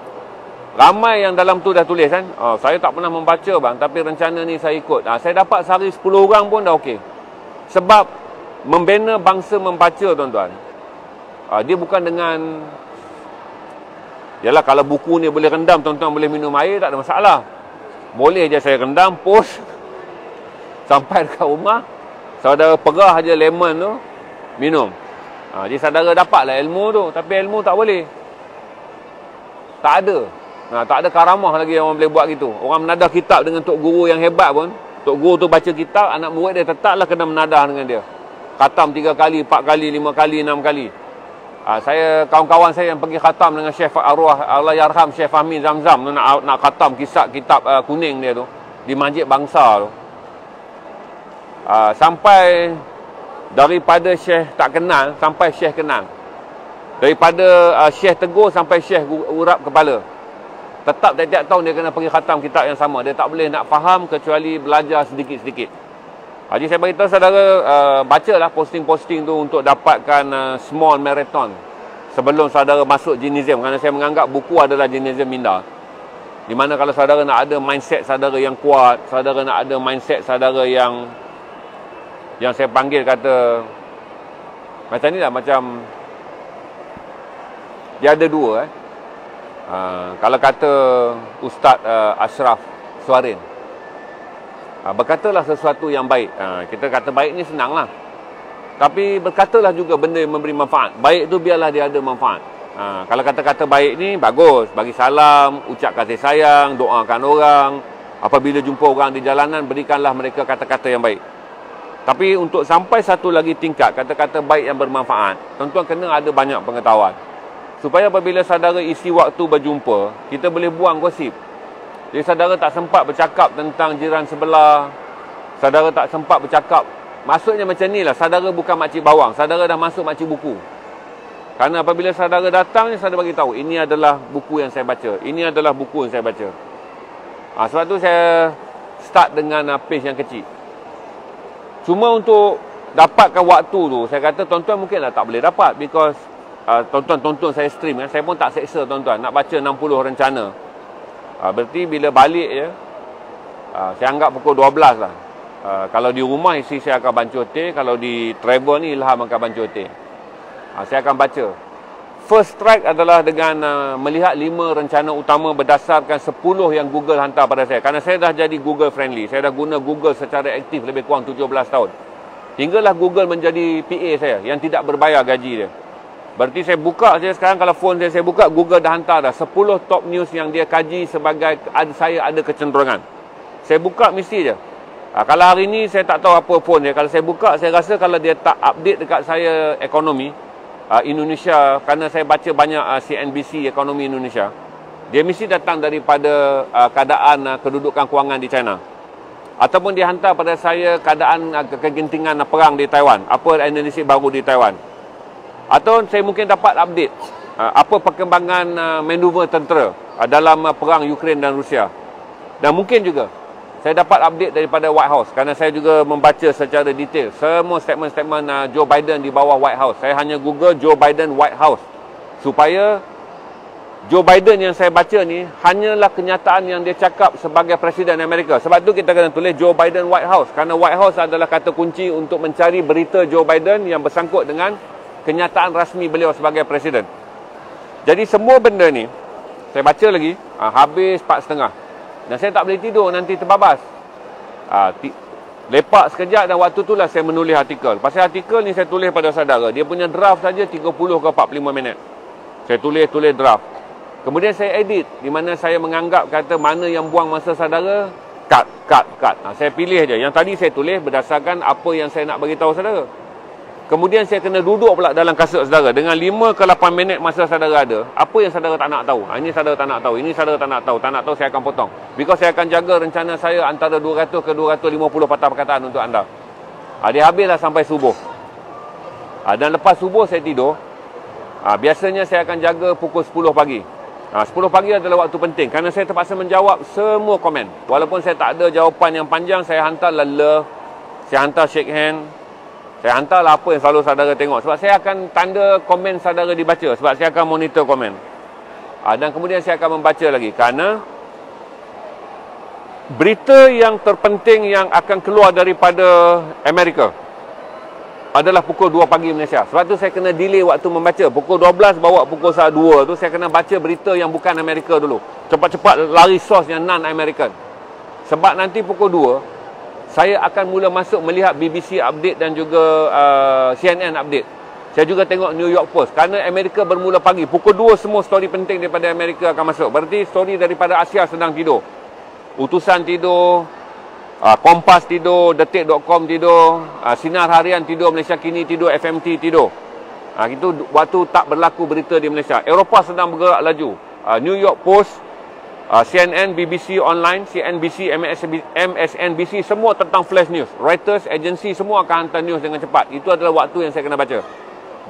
ramai yang dalam tu dah tulis kan. Saya tak pernah membaca bang, tapi rencana ni saya ikut. Saya dapat sehari 10 orang pun dah okey. Sebab membina bangsa membaca tuan-tuan, dia bukan dengan yalah kalau buku ni boleh rendam tuan-tuan boleh minum air, tak ada masalah. Boleh je saya rendam, post sampai dekat rumah, saudara perah je lemon tu, minum. Jadi saudara dapatlah ilmu tu. Tapi ilmu tak boleh, tak ada. Tak ada karamah lagi yang orang boleh buat gitu. Orang menadah kitab dengan tok guru yang hebat pun, tok guru tu baca kitab, anak murid dia tetaplah kena menadah dengan dia. Khatam 3 kali, 4 kali, 5 kali, 6 kali. Saya, kawan-kawan saya yang pergi khatam dengan Syekh Arwah Allah Yarham Syekh Fahmi Zamzam tu, nak khatam kisah kitab kuning dia tu di Masjid Bangsa tu. Sampai daripada Syekh tak kenal sampai Syekh kenal. Daripada Syekh tegur sampai Syekh urap kepala. Tetap tiap-tiap tahun dia kena pergi khatam kitab yang sama. Dia tak boleh nak faham kecuali belajar sedikit-sedikit. Jadi saya beritahu saudara, bacalah posting-posting tu untuk dapatkan small marathon sebelum saudara masuk Gymnasium. Kerana saya menganggap buku adalah Gymnasium minda. Di mana kalau saudara nak ada mindset saudara yang kuat, saudara nak ada mindset saudara yang saya panggil kata macam ni lah, macam dia ada dua kalau kata Ustaz Ashraf Suarin, berkatalah sesuatu yang baik. Kita kata baik ni senang lah, tapi berkatalah juga benda yang memberi manfaat. Baik tu biarlah dia ada manfaat. Kalau kata-kata baik ni bagus, bagi salam, ucap kasih sayang, doakan orang. Apabila jumpa orang di jalanan, berikanlah mereka kata-kata yang baik. Tapi untuk sampai satu lagi tingkat kata-kata baik yang bermanfaat, tuan-tuan kena ada banyak pengetahuan. Supaya apabila saudara isi waktu berjumpa, kita boleh buang gosip. Jadi saudara tak sempat bercakap tentang jiran sebelah, saudara tak sempat bercakap. Maksudnya macam ni lah, saudara bukan makcik bawang, saudara dah masuk makcik buku. Kerana apabila saudara datang, saudara bagi tahu, ini adalah buku yang saya baca, ini adalah buku yang saya baca. Sebab tu saya start dengan page yang kecil. Cuma untuk dapatkan waktu tu, saya kata tuan-tuan mungkin tak boleh dapat, because tuan-tuan tonton saya stream kan, saya pun tak seksa tuan-tuan nak baca 60 rencana. Berarti bila balik je, saya anggap pukul 12 lah. Kalau di rumah isi saya akan bancuh teh, kalau di travel ni Ilham akan bancuh teh. Saya akan baca. First strike adalah dengan melihat 5 rencana utama berdasarkan 10 yang Google hantar pada saya. Kerana saya dah jadi Google friendly, saya dah guna Google secara aktif lebih kurang 17 tahun. Hinggalah Google menjadi PA saya yang tidak berbayar gaji dia. Berarti saya buka saja sekarang, kalau phone saya buka, Google dah hantar dah 10 top news yang dia kaji sebagai saya ada kecenderungan. Saya buka mesti je. Kalau hari ni saya tak tahu apa phone dia, kalau saya buka, saya rasa kalau dia tak update dekat saya ekonomi Indonesia, kerana saya baca banyak CNBC ekonomi Indonesia, dia mesti datang daripada keadaan kedudukan kewangan di China. Ataupun dia hantar pada saya keadaan kegentingan perang di Taiwan, apa Indonesia baru di Taiwan. Atau saya mungkin dapat update apa perkembangan manuver tentera dalam perang Ukraine dan Rusia. Dan mungkin juga saya dapat update daripada White House, kerana saya juga membaca secara detail semua statement-statement Joe Biden di bawah White House. Saya hanya Google Joe Biden White House, supaya Joe Biden yang saya baca ni hanyalah kenyataan yang dia cakap sebagai Presiden Amerika. Sebab tu kita kena tulis Joe Biden White House, kerana White House adalah kata kunci untuk mencari berita Joe Biden yang bersangkut dengan kenyataan rasmi beliau sebagai Presiden. Jadi semua benda ni saya baca lagi, habis 4:30. Dan saya tak boleh tidur, nanti terbabas. Lepak sekejap dan waktu tu lah saya menulis artikel. Pasal artikel ni saya tulis pada saudara, dia punya draft saja 30 ke 45 minit. Saya tulis draft. Kemudian saya edit, di mana saya menganggap kata mana yang buang masa saudara, cut. Saya pilih je. Yang tadi saya tulis berdasarkan apa yang saya nak bagi tahu saudara. Kemudian saya kena duduk pula dalam kasut saudara dengan 5 ke 8 minit masa saudara ada. Apa yang saudara tak nak tahu? Ini saudara tak nak tahu. Ini saudara tak nak tahu. Tak nak tahu, saya akan potong. Because saya akan jaga rencana saya antara 200 ke 250 patah perkataan untuk anda. Dia habislah sampai subuh. Dan lepas subuh saya tidur. Biasanya saya akan jaga pukul 10 pagi. 10 pagi adalah waktu penting, kerana saya terpaksa menjawab semua komen. Walaupun saya tak ada jawapan yang panjang, saya hantarlah love, saya hantar shake hand, saya hantarlah apa yang selalu saudara tengok. Sebab saya akan tanda komen saudara dibaca, sebab saya akan monitor komen. Dan kemudian saya akan membaca lagi, kerana berita yang terpenting yang akan keluar daripada Amerika adalah pukul 2 pagi Malaysia. Sebab tu saya kena delay waktu membaca. Pukul 12 bawa pukul 2 tu saya kena baca berita yang bukan Amerika dulu. Cepat-cepat lari source yang non-American. Sebab nanti pukul 2 saya akan mula masuk melihat BBC update dan juga CNN update. Saya juga tengok New York Post, kerana Amerika bermula pagi. Pukul 2 semua story penting daripada Amerika akan masuk. Berarti story daripada Asia sedang tidur. Utusan tidur, Kompas tidur, Detik.com tidur, Sinar Harian tidur, Malaysia Kini tidur, FMT tidur. Itu waktu tak berlaku berita di Malaysia. Eropah sedang bergerak laju. New York Post, CNN, BBC Online, CNBC, MSNBC, semua tentang flash news. Reuters, agensi semua akan hantar news dengan cepat. Itu adalah waktu yang saya kena baca.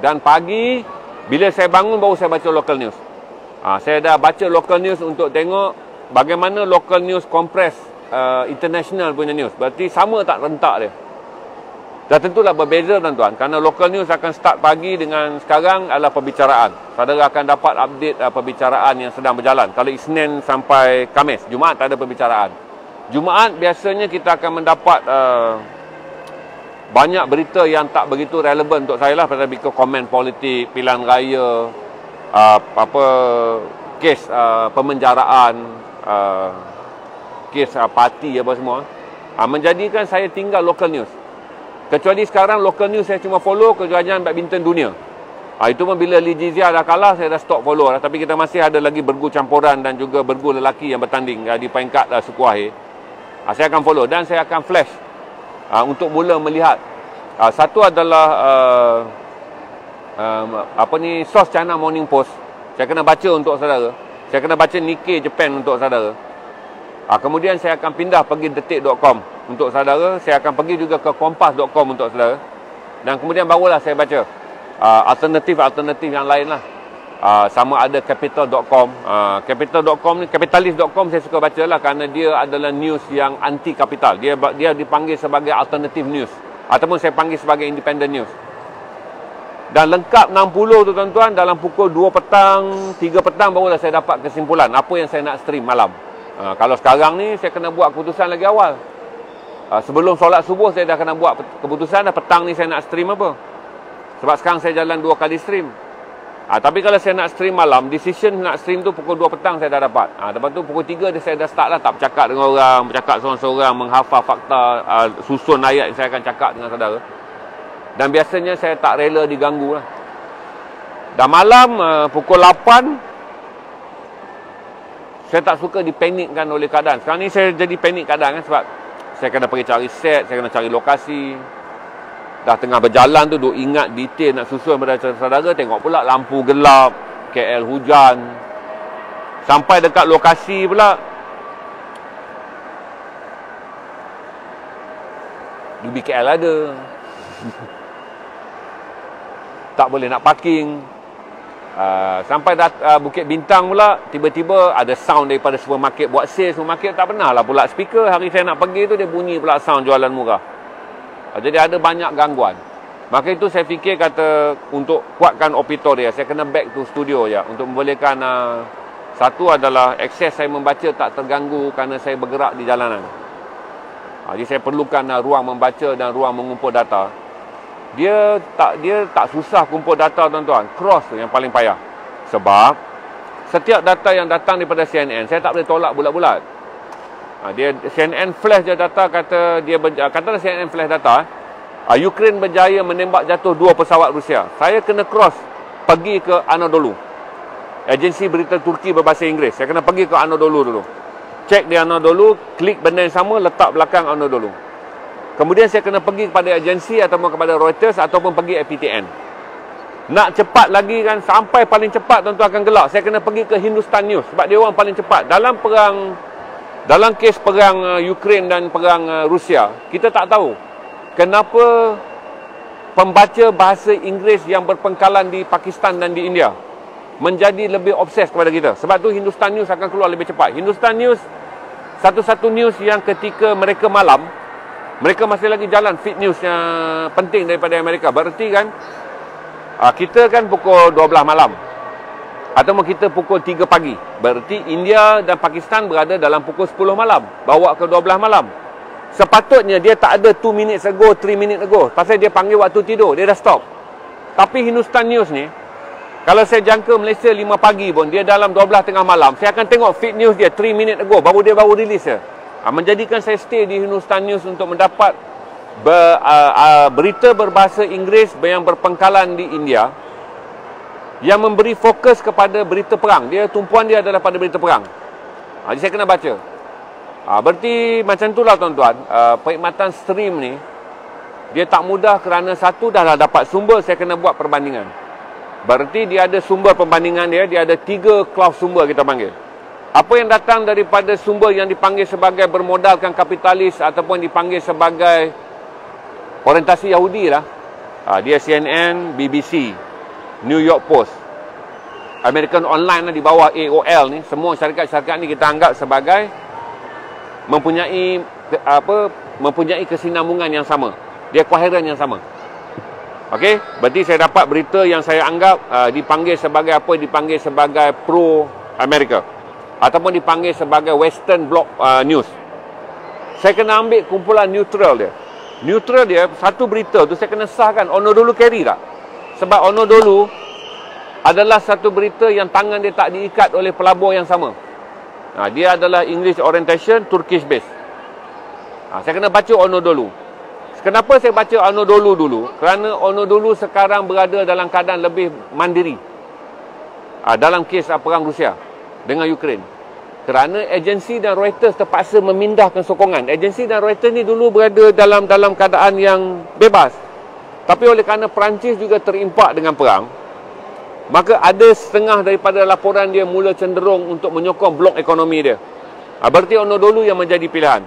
Dan pagi, bila saya bangun baru saya baca local news. Saya dah baca local news untuk tengok bagaimana local news compress international punya news. Berarti sama tak rentak dia. Dah tentulah berbeza tuan-tuan, kerana local news akan start pagi dengan sekarang adalah perbicaraan. Saudara akan dapat update perbicaraan yang sedang berjalan. Kalau Isnin sampai Khamis, Jumaat tak ada perbicaraan. Jumaat biasanya kita akan mendapat banyak berita yang tak begitu relevan untuk saya lah, pasal komen politik, pilihan raya, kes pemenjaraan, kes parti apa semua. Menjadikan saya tinggal local news. Kecuali sekarang local news saya cuma follow kejuaraan badminton dunia. Itu pun bila Lee Jizia dah kalah, saya dah stop follow lah. Tapi kita masih ada lagi bergu campuran dan juga bergu lelaki yang bertanding di peringkat suku akhir. Saya akan follow dan saya akan flash untuk mula melihat. Satu adalah source China Morning Post. Saya kena baca untuk saudara. Saya kena baca Nikkei Japan untuk saudara. Kemudian saya akan pindah pergi detik.com untuk saudara. Saya akan pergi juga ke kompas.com untuk saudara. Dan kemudian barulah saya baca alternatif yang lain lah. Sama ada capital.com. Capital.com ni, capitalist.com saya suka baca lah, kerana dia adalah news yang anti kapital. Dia dipanggil sebagai alternative news, ataupun saya panggil sebagai independent news. Dan lengkap 60 tu tuan-tuan, dalam pukul 2 petang, 3 petang barulah saya dapat kesimpulan apa yang saya nak stream malam. Kalau sekarang ni saya kena buat keputusan lagi awal. Sebelum solat subuh saya dah kena buat keputusan dah, petang ni saya nak stream apa. Sebab sekarang saya jalan 2 kali stream. Tapi kalau saya nak stream malam, decision nak stream tu pukul 2 petang saya dah dapat. Lepas tu pukul 3 saya dah start lah, tak bercakap dengan orang, bercakap seorang-seorang, menghafal fakta, susun ayat yang saya akan cakap dengan saudara. Dan biasanya saya tak rela diganggu lah. Dan malam pukul 8 saya tak suka dipanikkan oleh keadaan. Sekarang ni saya jadi panik keadaan kan, sebab saya kena pergi cari set, saya kena cari lokasi. Dah tengah berjalan tu duk ingat detail nak susun pada saudara, tengok pula lampu gelap, KL hujan. Sampai dekat lokasi pula di BKL ada. Tak boleh nak parking. Sampai Bukit Bintang pula, tiba-tiba ada sound daripada supermarket buat sale. Supermarket tak pernah lah pula speaker. Hari saya nak pergi tu dia bunyi pula sound jualan murah. Jadi ada banyak gangguan. Maka itu saya fikir kata untuk kuatkan Opito dia, saya kena back to studio ya, untuk membolehkan satu adalah akses saya membaca tak terganggu kerana saya bergerak di jalanan. Jadi saya perlukan ruang membaca dan ruang mengumpul data. Dia tak susah kumpul data tuan-tuan. Cross tu yang paling payah. Sebab setiap data yang datang daripada CNN, saya tak boleh tolak bulat-bulat. Dia CNN flash je data, katalah CNN flash data, Ukraine berjaya menembak jatuh 2 pesawat Rusia. Saya kena cross pergi ke Anadolu, agensi berita Turki berbahasa Inggeris. Saya kena pergi ke Anadolu dulu, cek di Anadolu, klik benda yang sama, letak belakang Anadolu. Kemudian saya kena pergi kepada agensi ataupun kepada Reuters ataupun pergi FPTN. Nak cepat lagi kan, sampai paling cepat tuan-tuan akan gelak, saya kena pergi ke Hindustan News, sebab dia orang paling cepat. Dalam kes perang Ukraine dan perang Rusia, kita tak tahu kenapa pembaca bahasa Inggeris yang berpengkalan di Pakistan dan di India menjadi lebih obses kepada kita. Sebab tu Hindustan News akan keluar lebih cepat. Hindustan News satu-satu news yang ketika mereka malam, mereka masih lagi jalan feed news yang penting daripada Amerika. Berarti kan kita kan pukul 12 malam ataupun kita pukul 3 pagi. Berarti India dan Pakistan berada dalam pukul 10 malam, bawa ke 12 malam. Sepatutnya dia tak ada 2 minutes ago, 3 minutes ago. Pasal dia panggil waktu tidur, dia dah stop. Tapi Hindustan News ni, kalau saya jangka Malaysia 5 pagi pun, dia dalam 12 tengah malam, saya akan tengok feed news dia 3 minutes ago, baru release je. Menjadikan saya stay di Hindustan News untuk mendapat berita berbahasa Inggeris yang berpengkalan di India, yang memberi fokus kepada berita perang. Tumpuan dia adalah pada berita perang. Jadi saya kena baca. Berarti macam itulah tuan-tuan, perkhidmatan stream ni dia tak mudah, kerana satu dah dapat sumber, saya kena buat perbandingan. Berarti dia ada sumber perbandingan dia ada 3 cloud sumber kita panggil. Apa yang datang daripada sumber yang dipanggil sebagai bermodalkan kapitalis ataupun dipanggil sebagai orientasi Yahudi lah. Dia CNN, BBC, New York Post, American Online lah, di bawah AOL ni. Semua syarikat-syarikat ni kita anggap sebagai mempunyai kesinambungan yang sama. Dia koheren yang sama. Okey, berarti saya dapat berita yang saya anggap dipanggil sebagai apa? Dipanggil sebagai pro-Amerika ataupun dipanggil sebagai Western Bloc News. Saya kena ambil kumpulan neutral dia. Neutral dia, satu berita tu saya kena sahkan ono dulu carry tak? Sebab ono dulu adalah satu berita yang tangan dia tak diikat oleh pelabur yang sama. Dia adalah English orientation, Turkish base. Saya kena baca ono dulu. Kenapa saya baca Anadolu dulu? Kerana Anadolu sekarang berada dalam keadaan lebih mandiri dalam kes perang Rusia dengan Ukraine. Kerana agensi dan Reuters terpaksa memindahkan sokongan. Agensi dan Reuters ni dulu berada dalam keadaan yang bebas. Tapi oleh kerana Perancis juga terimpak dengan perang, maka ada setengah daripada laporan dia mula cenderung untuk menyokong blok ekonomi dia. Berarti Anadolu yang menjadi pilihan.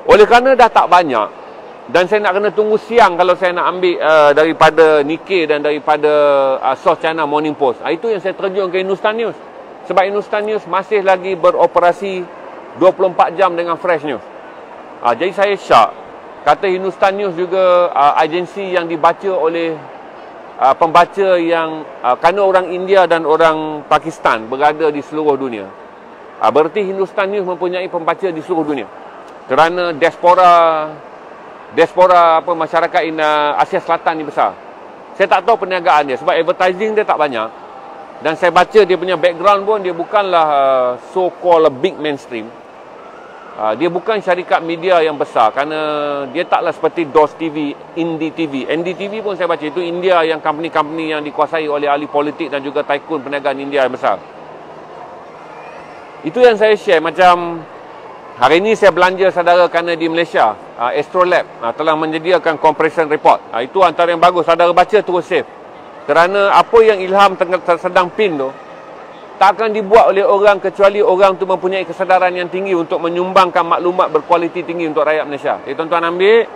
Oleh kerana dah tak banyak, dan saya nak kena tunggu siang kalau saya nak ambil daripada Nikkei dan daripada South China Morning Post. Itu yang saya terjun ke Hindustan News. Sebab Hindustan News masih lagi beroperasi 24 jam dengan fresh news. Jadi saya syak. Kata Hindustan News juga agensi yang dibaca oleh pembaca yang kerana orang India dan orang Pakistan berada di seluruh dunia. Berarti Hindustan News mempunyai pembaca di seluruh dunia. Kerana diaspora masyarakat Asia Selatan ni besar. Saya tak tahu perniagaan dia sebab advertising dia tak banyak. Dan saya baca dia punya background pun dia bukanlah so-called big mainstream. Dia bukan syarikat media yang besar kerana dia taklah seperti DOS TV, NDTV. NDTV pun saya baca itu India yang company-company yang dikuasai oleh ahli politik dan juga tycoon perniagaan India yang besar. Itu yang saya share. Macam hari ini saya belanja saudara kerana di Malaysia Astrolab telah menyediakan compression report. Itu antara yang bagus. Saudara baca terus save. Kerana apa yang Ilham sedang pin tu tak akan dibuat oleh orang kecuali orang tu mempunyai kesedaran yang tinggi untuk menyumbangkan maklumat berkualiti tinggi untuk rakyat Malaysia. Tuan-tuan ambil,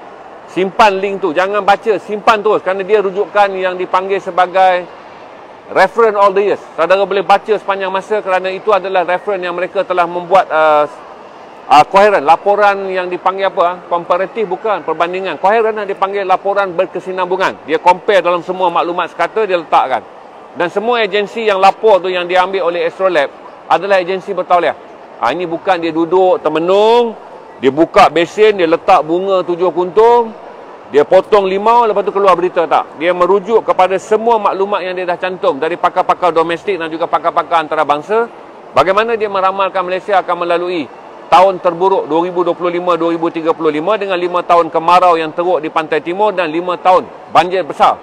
simpan link tu. Jangan baca, simpan terus. Kerana dia rujukan yang dipanggil sebagai reference all the years. Saudara boleh baca sepanjang masa kerana itu adalah reference yang mereka telah membuat koheren, laporan yang dipanggil apa? Komparatif bukan, perbandingan. Koheren dipanggil laporan berkesinambungan. Dia compare dalam semua maklumat sekata, dia letakkan. Dan semua agensi yang lapor tu yang diambil oleh Astrolab adalah agensi bertauliah. Ini bukan dia duduk termenung, dia buka besen, dia letak bunga 7 kuntung, dia potong limau, lepas tu keluar berita, tak. Dia merujuk kepada semua maklumat yang dia dah cantum dari pakar-pakar domestik dan juga pakar-pakar antarabangsa. Bagaimana dia meramalkan Malaysia akan melalui tahun terburuk 2025-2035 dengan 5 tahun kemarau yang teruk di pantai timur dan 5 tahun banjir besar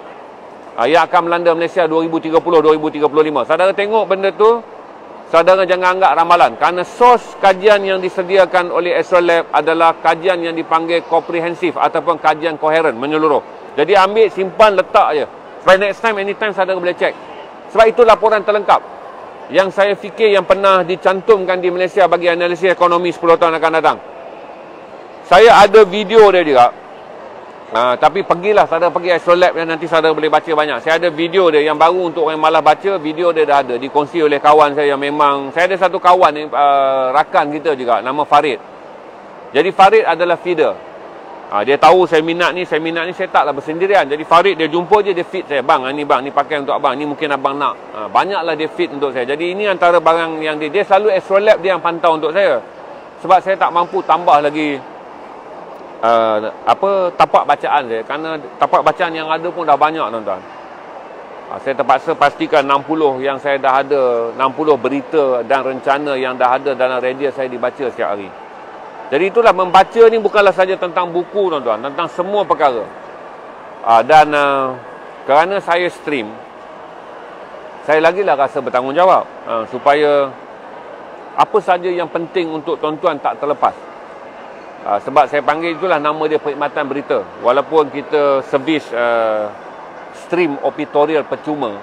yang akan melanda Malaysia 2030-2035. Saudara tengok benda tu, saudara jangan anggap ramalan. Kerana sos kajian yang disediakan oleh Astrolab adalah kajian yang dipanggil komprehensif ataupun kajian koheren, menyeluruh. Jadi ambil, simpan, letak je. Supaya next time, anytime saudara boleh cek. Sebab itu laporan terlengkap yang saya fikir yang pernah dicantumkan di Malaysia bagi analisis ekonomi 10 tahun akan datang. Saya ada video dia juga. Tapi pergilah, saudara pergi Astrolab dan nanti saudara boleh baca banyak. Saya ada video dia yang baru untuk orang yang malas baca. Video dia dah ada, dikongsi oleh kawan saya yang memang... Saya ada satu kawan ni, rakan kita juga, nama Farid. Jadi Farid adalah feeder. Dia tahu saya minat ni, saya taklah bersendirian. Jadi Farid dia jumpa je, dia feed saya. Bang, ni pakai untuk abang, ni mungkin abang nak. Banyaklah dia feed untuk saya. Jadi ini antara barang yang dia selalu Astrolab dia yang pantau untuk saya. Sebab saya tak mampu tambah lagi tapak bacaan saya. Kerana tapak bacaan yang ada pun dah banyak, tuan-tuan. Saya terpaksa pastikan 60 yang saya dah ada, 60 berita dan rencana yang dah ada dalam radius saya dibaca setiap hari. Jadi itulah, membaca ni bukanlah saja tentang buku, tuan-tuan, tentang semua perkara. Dan kerana saya stream, saya lagilah rasa bertanggungjawab supaya apa saja yang penting untuk tuan-tuan tak terlepas. Sebab saya panggil itulah nama dia perkhidmatan berita. Walaupun kita servis stream editorial percuma,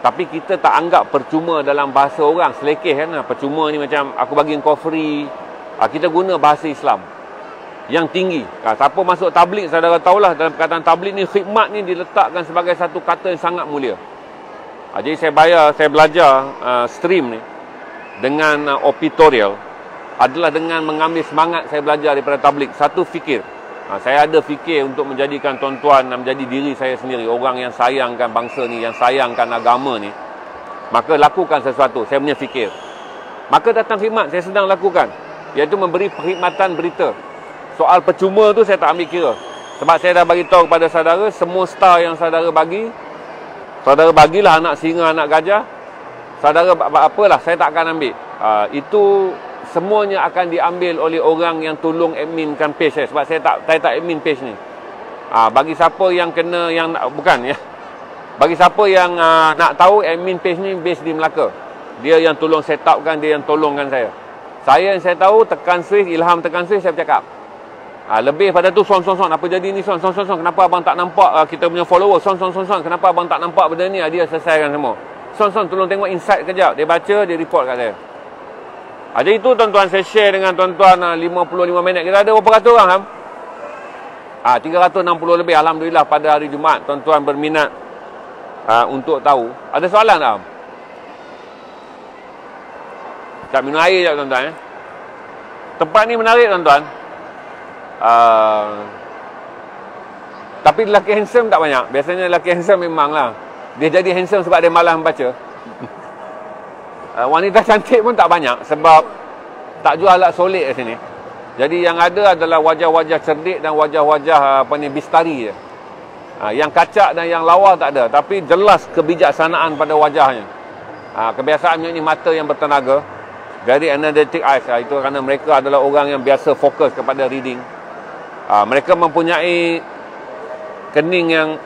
tapi kita tak anggap percuma dalam bahasa orang selekeh kan. Percuma ni macam aku bagi kau free. Kita guna bahasa Islam yang tinggi. Siapa masuk tabligh, saudara tahulah dalam perkataan tabligh ni, khidmat ni diletakkan sebagai satu kata yang sangat mulia. Jadi saya belajar stream ni dengan editorial adalah dengan mengambil semangat saya belajar daripada tabligh. Satu, fikir. Saya ada fikir untuk menjadikan tuan-tuan menjadi diri saya sendiri, orang yang sayangkan bangsa ni, yang sayangkan agama ni. Maka lakukan sesuatu, saya punya fikir. Maka datang khidmat saya sedang lakukan, iaitu memberi perkhidmatan berita. Soal percuma tu saya tak ambil kira. Sebab saya dah bagi tahu kepada saudara, semua star yang saudara bagi, saudara bagilah anak singa, anak gajah. Saudara apalah, saya tak akan ambil. Itu semuanya akan diambil oleh orang yang tolong adminkan page saya. Sebab saya tak admin page ni. Bagi siapa yang kena, yang bukan ya. Bagi siapa yang nak tahu, admin page ni base di Melaka. Dia yang tolong set upkan, dia yang tolongkan saya. Saya yang saya tahu, tekan switch, Ilham tekan switch, saya bercakap. Lebih pada tu, son, apa jadi ni, son, kenapa abang tak nampak kita punya follower, son, kenapa abang tak nampak benda ni, dia selesaikan semua. Son, tolong tengok insight kejap. Dia baca, dia report kat saya. Jadi itu tuan-tuan, saya share dengan tuan-tuan 55 minit. Kita ada berapa ratus orang, Ham? 360 lebih, Alhamdulillah, pada hari Jumaat. Tuan-tuan berminat untuk tahu. Ada soalan tak, Ham? Tak minum air sekejap, tuan-tuan. Tempat ni menarik, tuan-tuan. Tapi lelaki handsome tak banyak. Biasanya lelaki handsome memanglah. Dia jadi handsome sebab dia malas membaca. Wanita cantik pun tak banyak sebab tak jual alat solid kat sini. Jadi yang ada adalah wajah-wajah cerdik dan wajah-wajah bistari je. Yang kacak dan yang lawa tak ada, tapi jelas kebijaksanaan pada wajahnya. Kebiasaannya ni mata yang bertenaga, very analytic eyes. Itu kerana mereka adalah orang yang biasa fokus kepada reading. Mereka mempunyai kening yang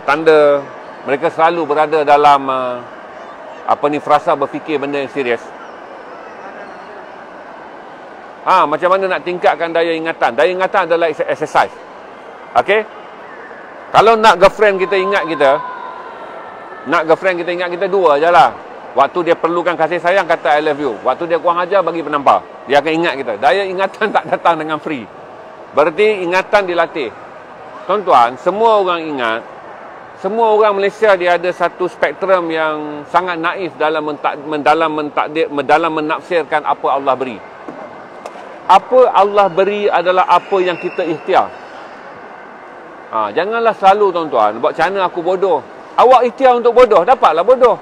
tanda mereka selalu berada dalam frasa berfikir benda yang serius. Macam mana nak tingkatkan daya ingatan? Daya ingatan adalah exercise. Okey? Kalau nak girlfriend kita ingat kita, dua je lah. Waktu dia perlukan kasih sayang, kata I love you. Waktu dia kurang ajar, bagi penampar. Dia akan ingat kita. Daya ingatan tak datang dengan free. Berarti ingatan dilatih. Tuan-tuan, semua orang ingat, semua orang Malaysia dia ada satu spektrum yang sangat naif dalam menafsirkan apa Allah beri. Apa Allah beri adalah apa yang kita ikhtiar. Janganlah selalu, tuan-tuan, buat macam mana aku bodoh. Awak ikhtiar untuk bodoh, dapatlah bodoh.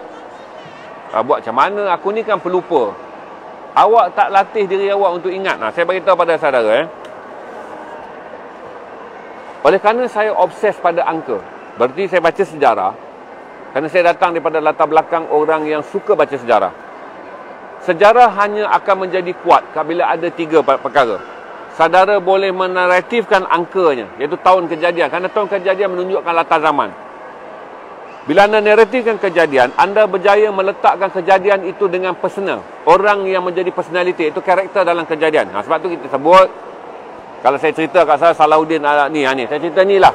Buat macam mana, aku ni kan pelupa. Awak tak latih diri awak untuk ingat. Saya beritahu pada saudara. Oleh kerana saya obses pada angka, berarti saya baca sejarah. Kerana saya datang daripada latar belakang orang yang suka baca sejarah. Sejarah hanya akan menjadi kuat apabila ada 3 perkara. Saudara boleh menaratifkan angkanya, iaitu tahun kejadian. Kerana tahun kejadian menunjukkan latar zaman. Bila anda naratifkan kejadian, anda berjaya meletakkan kejadian itu dengan personal. Orang yang menjadi personality, itu karakter dalam kejadian. Sebab tu kita sebut, kalau saya cerita kat saya Salahuddin ni, saya cerita ni lah.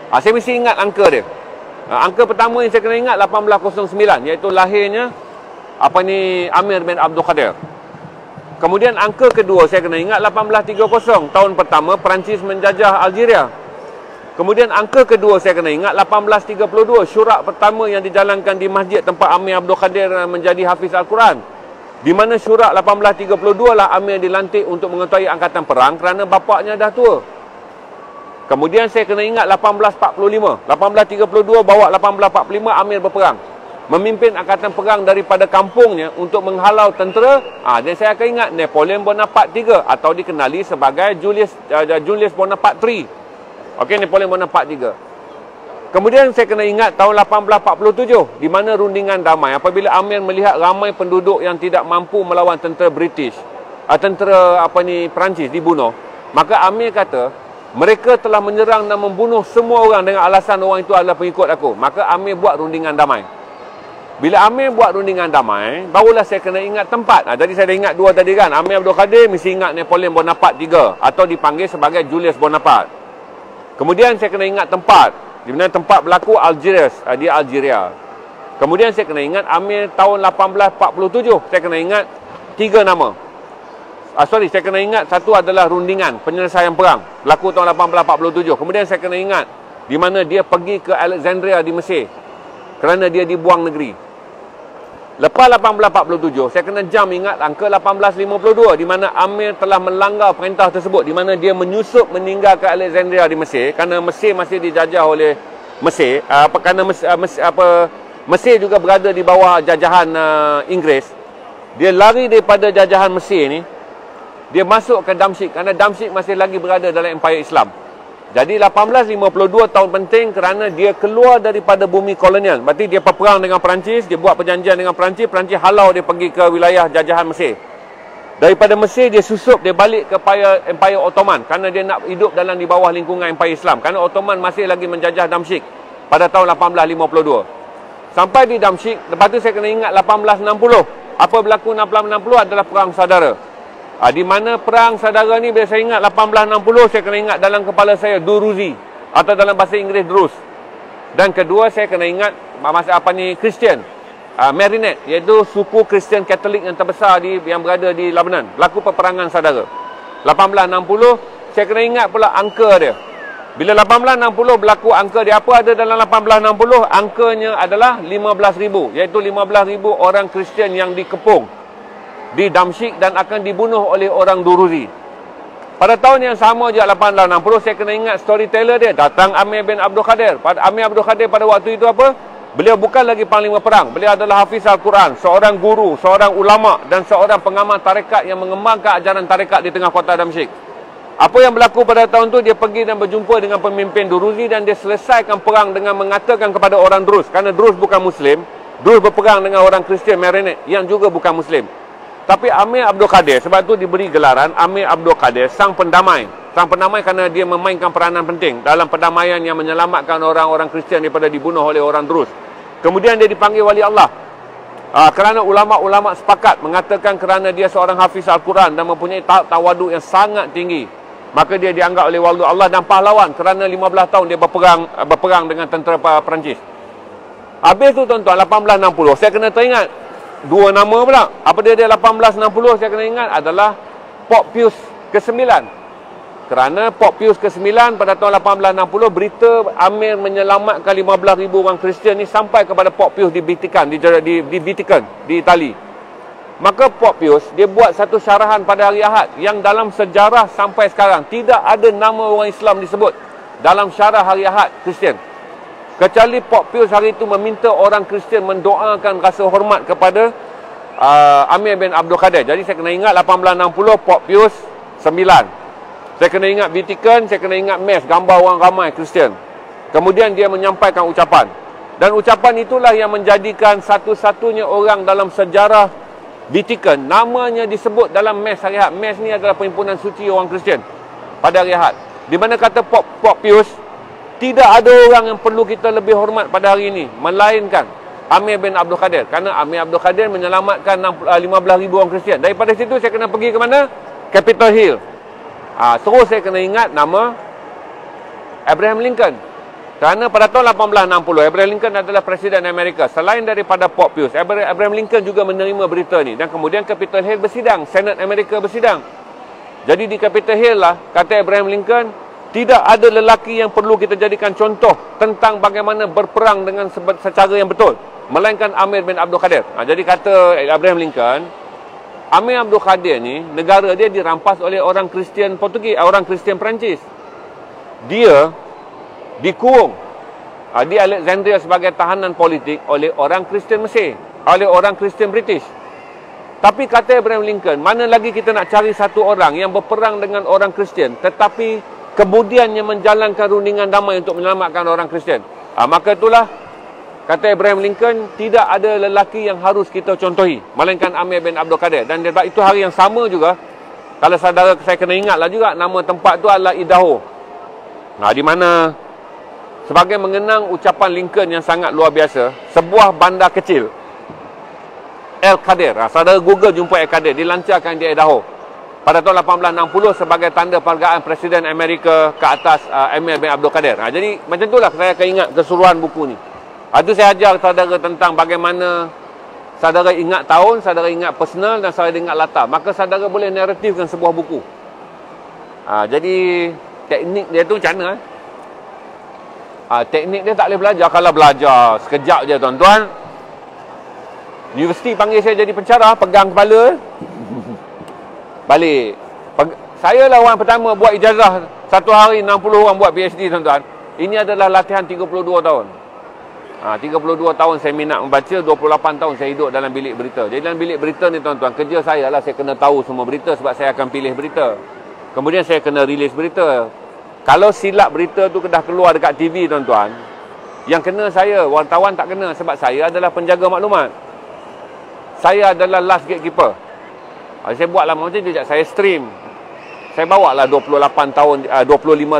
Saya mesti ingat angka dia. Angka pertama yang saya kena ingat 1809, iaitu lahirnya Amir bin Abdul Qadir. Kemudian angka kedua saya kena ingat 1830, tahun pertama Perancis menjajah Algeria. Kemudian angka kedua saya kena ingat 1832, syurak pertama yang dijalankan di masjid tempat Amir Abdul Qadir menjadi hafiz Al-Quran. Di mana syurak 1832 lah Amir dilantik untuk mengetahui angkatan perang kerana bapaknya dah tua. Kemudian saya kena ingat 1845. 1832 bawa 1845 Amir berperang. Memimpin angkatan perang daripada kampungnya untuk menghalau tentera. Dan saya akan ingat Napoleon Bonaparte III atau dikenali sebagai Julius Bonaparte III. Okey, Napoleon Bonaparte III. Kemudian saya kena ingat tahun 1847 di mana rundingan damai apabila Amir melihat ramai penduduk yang tidak mampu melawan tentera British, Perancis dibunuh. Maka Amir kata, mereka telah menyerang dan membunuh semua orang dengan alasan orang itu adalah pengikut aku. Maka Amir buat rundingan damai. Bila Amir buat rundingan damai, barulah saya kena ingat tempat. Jadi saya dah ingat 2 tadi kan. Amir Abdul Qadir mesti ingat Napoleon Bonaparte III atau dipanggil sebagai Julius Bonaparte. Kemudian saya kena ingat tempat. Di mana tempat berlaku Algiers, di Algeria. Kemudian saya kena ingat Amir tahun 1847. Saya kena ingat 3 nama. Saya kena ingat satu adalah rundingan penyelesaian perang berlaku tahun 1847. Kemudian saya kena ingat di mana dia pergi ke Alexandria di Mesir kerana dia dibuang negeri. Lepas 1847, saya kena jam ingat angka 1852 di mana Amir telah melanggar perintah tersebut, di mana dia menyusup meninggalkan Alexandria di Mesir kerana Mesir masih dijajah oleh Mesir. Mesir juga berada di bawah jajahan Inggeris. Dia lari daripada jajahan Mesir ni, dia masuk ke Damsyik kerana Damsyik masih lagi berada dalam Empire Islam. Jadi 1852 tahun penting kerana dia keluar daripada bumi kolonial. Berarti dia berperang dengan Perancis, dia buat perjanjian dengan Perancis, Perancis halau dia pergi ke wilayah jajahan Mesir. Daripada Mesir dia susup, dia balik ke Empire Ottoman kerana dia nak hidup dalam di bawah lingkungan Empire Islam. Kerana Ottoman masih lagi menjajah Damsyik pada tahun 1852. Sampai di Damsyik, lepas tu saya kena ingat 1860. Apa berlaku 1860 adalah perang saudara. Di mana perang saudara ni bila saya ingat 1860, saya kena ingat dalam kepala saya Duruzi atau dalam bahasa Inggeris Drus. Dan kedua saya kena ingat Kristian Maronite, iaitu suku Kristian Katolik yang terbesar yang berada di Lebanon. Berlaku peperangan saudara. 1860 saya kena ingat pula angka dia. Bila 1860 berlaku angka dia, apa ada dalam 1860? Angkanya adalah 15,000, iaitu 15,000 orang Kristian yang dikepung di Damsyik dan akan dibunuh oleh orang Duruzi. Pada tahun yang sama je 1860, saya kena ingat storyteller dia. Datang Amir bin Abdul Qadir. Amir Abdul Qadir pada waktu itu apa? Beliau bukan lagi panglima perang. Beliau adalah hafiz Al-Quran, seorang guru, seorang ulama dan seorang pengamal tarekat yang mengembangkan ajaran tarekat di tengah kota Damsyik. Apa yang berlaku pada tahun tu, dia pergi dan berjumpa dengan pemimpin Duruzi dan dia selesaikan perang dengan mengatakan kepada orang Drus, kerana Drus bukan Muslim, Drus berperang dengan orang Kristian Maronite yang juga bukan Muslim. Tapi Amir Abdul Qadir, sebab tu diberi gelaran Amir Abdul Qadir, sang pendamai. Sang pendamai kerana dia memainkan peranan penting dalam perdamaian yang menyelamatkan orang-orang Kristian daripada dibunuh oleh orang Drus. Kemudian dia dipanggil wali Allah. Kerana ulama-ulama sepakat mengatakan kerana dia seorang hafiz Al-Quran dan mempunyai tawaduk yang sangat tinggi, maka dia dianggap oleh wali Allah dan pahlawan kerana 15 tahun dia berperang dengan tentera Perancis. Habis tu tuan-tuan, 1860, saya kena teringat dua nama pula. Apa dia 1860 saya kena ingat adalah Pope Pius ke-9. Kerana Pope Pius ke-9 pada tahun 1860, berita Amir menyelamatkan 15,000 orang Kristian ni sampai kepada Pope Pius di Vatican, di Vatican, di Itali. Maka Pope Pius dia buat satu syarahan pada hari Ahad yang dalam sejarah sampai sekarang tidak ada nama orang Islam disebut dalam syarah hari Ahad Kristian. Kecuali Pope Pius hari itu meminta orang Kristian mendoakan rasa hormat kepada Amir bin Abdul Qadir. Jadi saya kena ingat 1860 Pope Pius 9. Saya kena ingat Vatican, saya kena ingat Mass, gambar orang ramai Kristian. Kemudian dia menyampaikan ucapan. Dan ucapan itulah yang menjadikan satu-satunya orang dalam sejarah Vatican namanya disebut dalam Mass hari Ahad. Mass ni adalah perhimpunan suci orang Kristian pada hari Ahad. Di mana kata Pope Pius, tidak ada orang yang perlu kita lebih hormat pada hari ini melainkan Amir bin Abdul Qadir. Kerana Amir Abdul Qadir menyelamatkan 15,000 orang Kristian. Daripada situ saya kena pergi ke mana? Capitol Hill. Terus saya kena ingat nama Abraham Lincoln. Kerana pada tahun 1860 Abraham Lincoln adalah Presiden Amerika. Selain daripada Pope Pius, Abraham Lincoln juga menerima berita ni. Dan kemudian Capitol Hill bersidang, Senat Amerika bersidang. Jadi di Capitol Hill lah, kata Abraham Lincoln, tidak ada lelaki yang perlu kita jadikan contoh tentang bagaimana berperang dengan secara yang betul, melainkan Amir bin Abdul Qadir. Jadi kata Abraham Lincoln, Amir Abdul Qadir ni, negara dia dirampas oleh orang Kristian Portugis, orang Kristian Perancis. Dia dikurung di Alexandria sebagai tahanan politik oleh orang Kristian Mesir, oleh orang Kristian British. Tapi kata Abraham Lincoln, mana lagi kita nak cari satu orang yang berperang dengan orang Kristian tetapi kemudiannya menjalankan rundingan damai untuk menyelamatkan orang Kristian. Maka itulah kata Abraham Lincoln, tidak ada lelaki yang harus kita contohi melainkan Amir bin Abdul Qadir. Dan itu hari yang sama juga, kalau saudara saya kena ingatlah juga, nama tempat tu adalah Idaho. Di mana sebagai mengenang ucapan Lincoln yang sangat luar biasa, sebuah bandar kecil El Qadir, saudara Google jumpa El Qadir, dilancarkan di Idaho pada tahun 1860 sebagai tanda penghargaan Presiden Amerika ke atas Amir bin Abdul Qadir. Jadi macam itulah saya akan ingat keseluruhan buku ni. Itu saya ajar saudara tentang bagaimana saudara ingat tahun, saudara ingat personal dan saudara ingat latar. Maka saudara boleh naratifkan sebuah buku. Jadi teknik dia tu macam mana? Teknik dia tak boleh belajar. Kalau belajar sekejap je tuan-tuan, Universiti panggil saya jadi pencara, pegang kepala. Balik. Saya lah orang pertama buat ijazah satu hari 60 orang buat PhD, tuan-tuan. Ini adalah latihan 32 tahun. 32 tahun saya minat membaca, 28 tahun saya hidup dalam bilik berita. Jadi dalam bilik berita ni, tuan-tuan, kerja saya lah saya kena tahu semua berita sebab saya akan pilih berita. Kemudian saya kena rilis berita. Kalau silap berita tu dah keluar dekat TV, tuan-tuan, yang kena saya, wartawan tak kena sebab saya adalah penjaga maklumat. Saya adalah last gatekeeper. Saya buat lama macam tu, saya stream. Saya bawa lah 25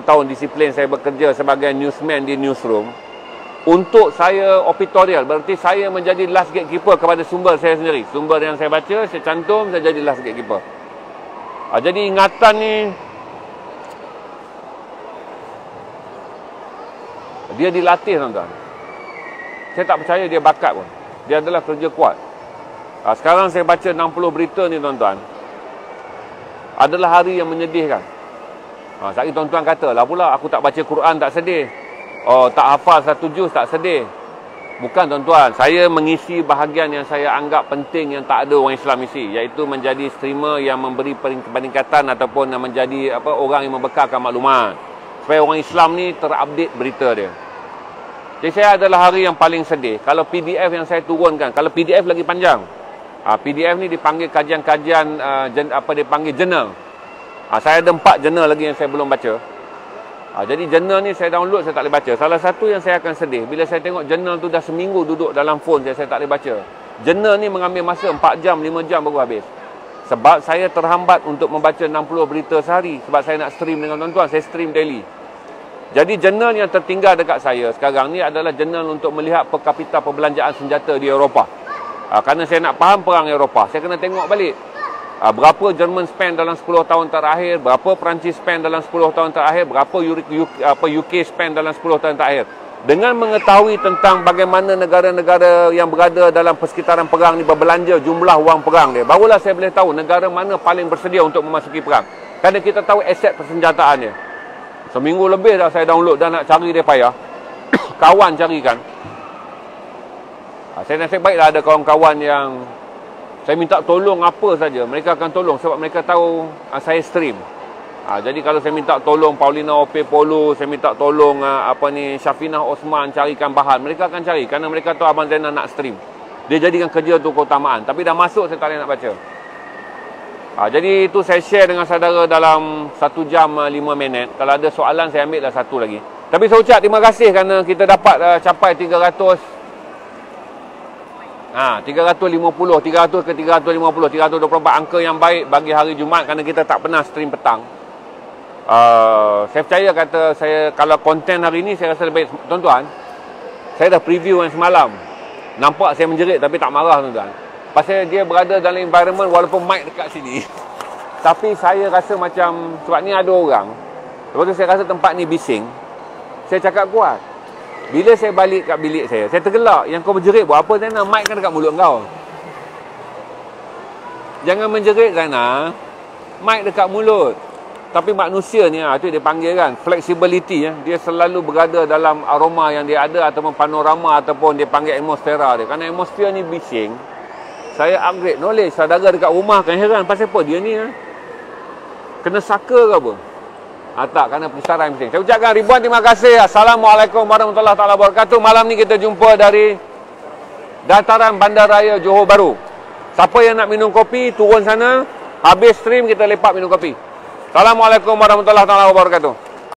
tahun disiplin saya bekerja sebagai newsman di newsroom. Untuk saya operatorial, berarti saya menjadi last gatekeeper kepada sumber saya sendiri. Sumber yang saya baca, saya cantum, saya jadi last gatekeeper. Jadi ingatan ni, dia dilatih, tuan-tuan. Saya tak percaya dia bakat pun. Dia adalah kerja kuat. Sekarang saya baca 60 berita ni, tuan-tuan, adalah hari yang menyedihkan. Sekali tuan-tuan kata, lah pula aku tak baca Quran tak sedih. Tak hafal satu juz tak sedih. Bukan, tuan-tuan. Saya mengisi bahagian yang saya anggap penting yang tak ada orang Islam isi, iaitu menjadi streamer yang memberi peningkatan ataupun menjadi orang yang membekalkan maklumat. Supaya orang Islam ni terupdate berita dia. Jadi saya adalah hari yang paling sedih. Kalau PDF yang saya turunkan, kalau PDF lagi panjang. PDF ni dipanggil kajian-kajian, dipanggil jurnal. Saya ada 4 jurnal lagi yang saya belum baca. Jadi jurnal ni saya download, saya tak boleh baca. Salah satu yang saya akan sedih, bila saya tengok jurnal tu dah seminggu duduk dalam phone saya tak boleh baca. Jurnal ni mengambil masa 4 jam, 5 jam baru habis. Sebab saya terhambat untuk membaca 60 berita sehari. Sebab saya nak stream dengan tuan-tuan, saya stream daily. Jadi jurnal yang tertinggal dekat saya sekarang ni adalah jurnal untuk melihat per kapita perbelanjaan senjata di Eropah. Kerana saya nak faham perang Eropah, saya kena tengok balik. Berapa Jerman spend dalam 10 tahun terakhir, berapa Perancis spend dalam 10 tahun terakhir, berapa UK spend dalam 10 tahun terakhir. Dengan mengetahui tentang bagaimana negara-negara yang berada dalam persekitaran perang ni berbelanja jumlah wang perang dia, barulah saya boleh tahu negara mana paling bersedia untuk memasuki perang. Kerana kita tahu aset persenjataan dia. Seminggu lebih dah saya download, dah nak cari dia payah. Kawan carikan. Saya nasib baiklah ada kawan-kawan yang saya minta tolong apa saja, mereka akan tolong sebab mereka tahu saya stream. Jadi kalau saya minta tolong Paulina Ope Polo, saya minta tolong Syafinah Osman carikan bahan, mereka akan cari kerana mereka tahu Abang Zainal nak stream. Dia jadikan kerja tu keutamaan. Tapi dah masuk saya tak boleh nak baca. Jadi itu saya share dengan saudara dalam 1 jam 5 minit. Kalau ada soalan saya ambil dah satu lagi. Tapi saya ucap terima kasih kerana kita dapat capai 300 350, 300 ke 350, 324 angka yang baik bagi hari Jumaat kerana kita tak pernah stream petang. Saya percaya kata saya kalau konten hari ni saya rasa lebih baik. Tuan-tuan, saya dah preview yang semalam. Nampak saya menjerit tapi tak marah, tuan-tuan. Pasal dia berada dalam environment walaupun mic dekat sini. Tapi saya rasa macam sebab ni ada orang. Lepas tu saya rasa tempat ni bising. Saya cakap kuat. Bila saya balik kat bilik saya tergelak. Yang kau berjerit buat apa, Zainal? Mic kan dekat mulut kau. Jangan menjerit, Zainal. Mic dekat mulut. Tapi manusia ni, itu dia panggil kan flexibility. Dia selalu berada dalam aroma yang dia ada, ataupun panorama, ataupun dia panggil atmosfera dia. Kerana atmosfera ni bising. Saya upgrade knowledge. Saudara dekat rumah kan heran. Pasal apa dia ni? Kena saka ke apa? Tak, kerana pusaran bising. Saya ucapkan ribuan terima kasih. Assalamualaikum warahmatullahi wabarakatuh. Malam ni kita jumpa dari dataran Bandaraya Johor Bahru. Siapa yang nak minum kopi, turun sana. Habis stream kita lepak minum kopi. Assalamualaikum warahmatullahi wabarakatuh.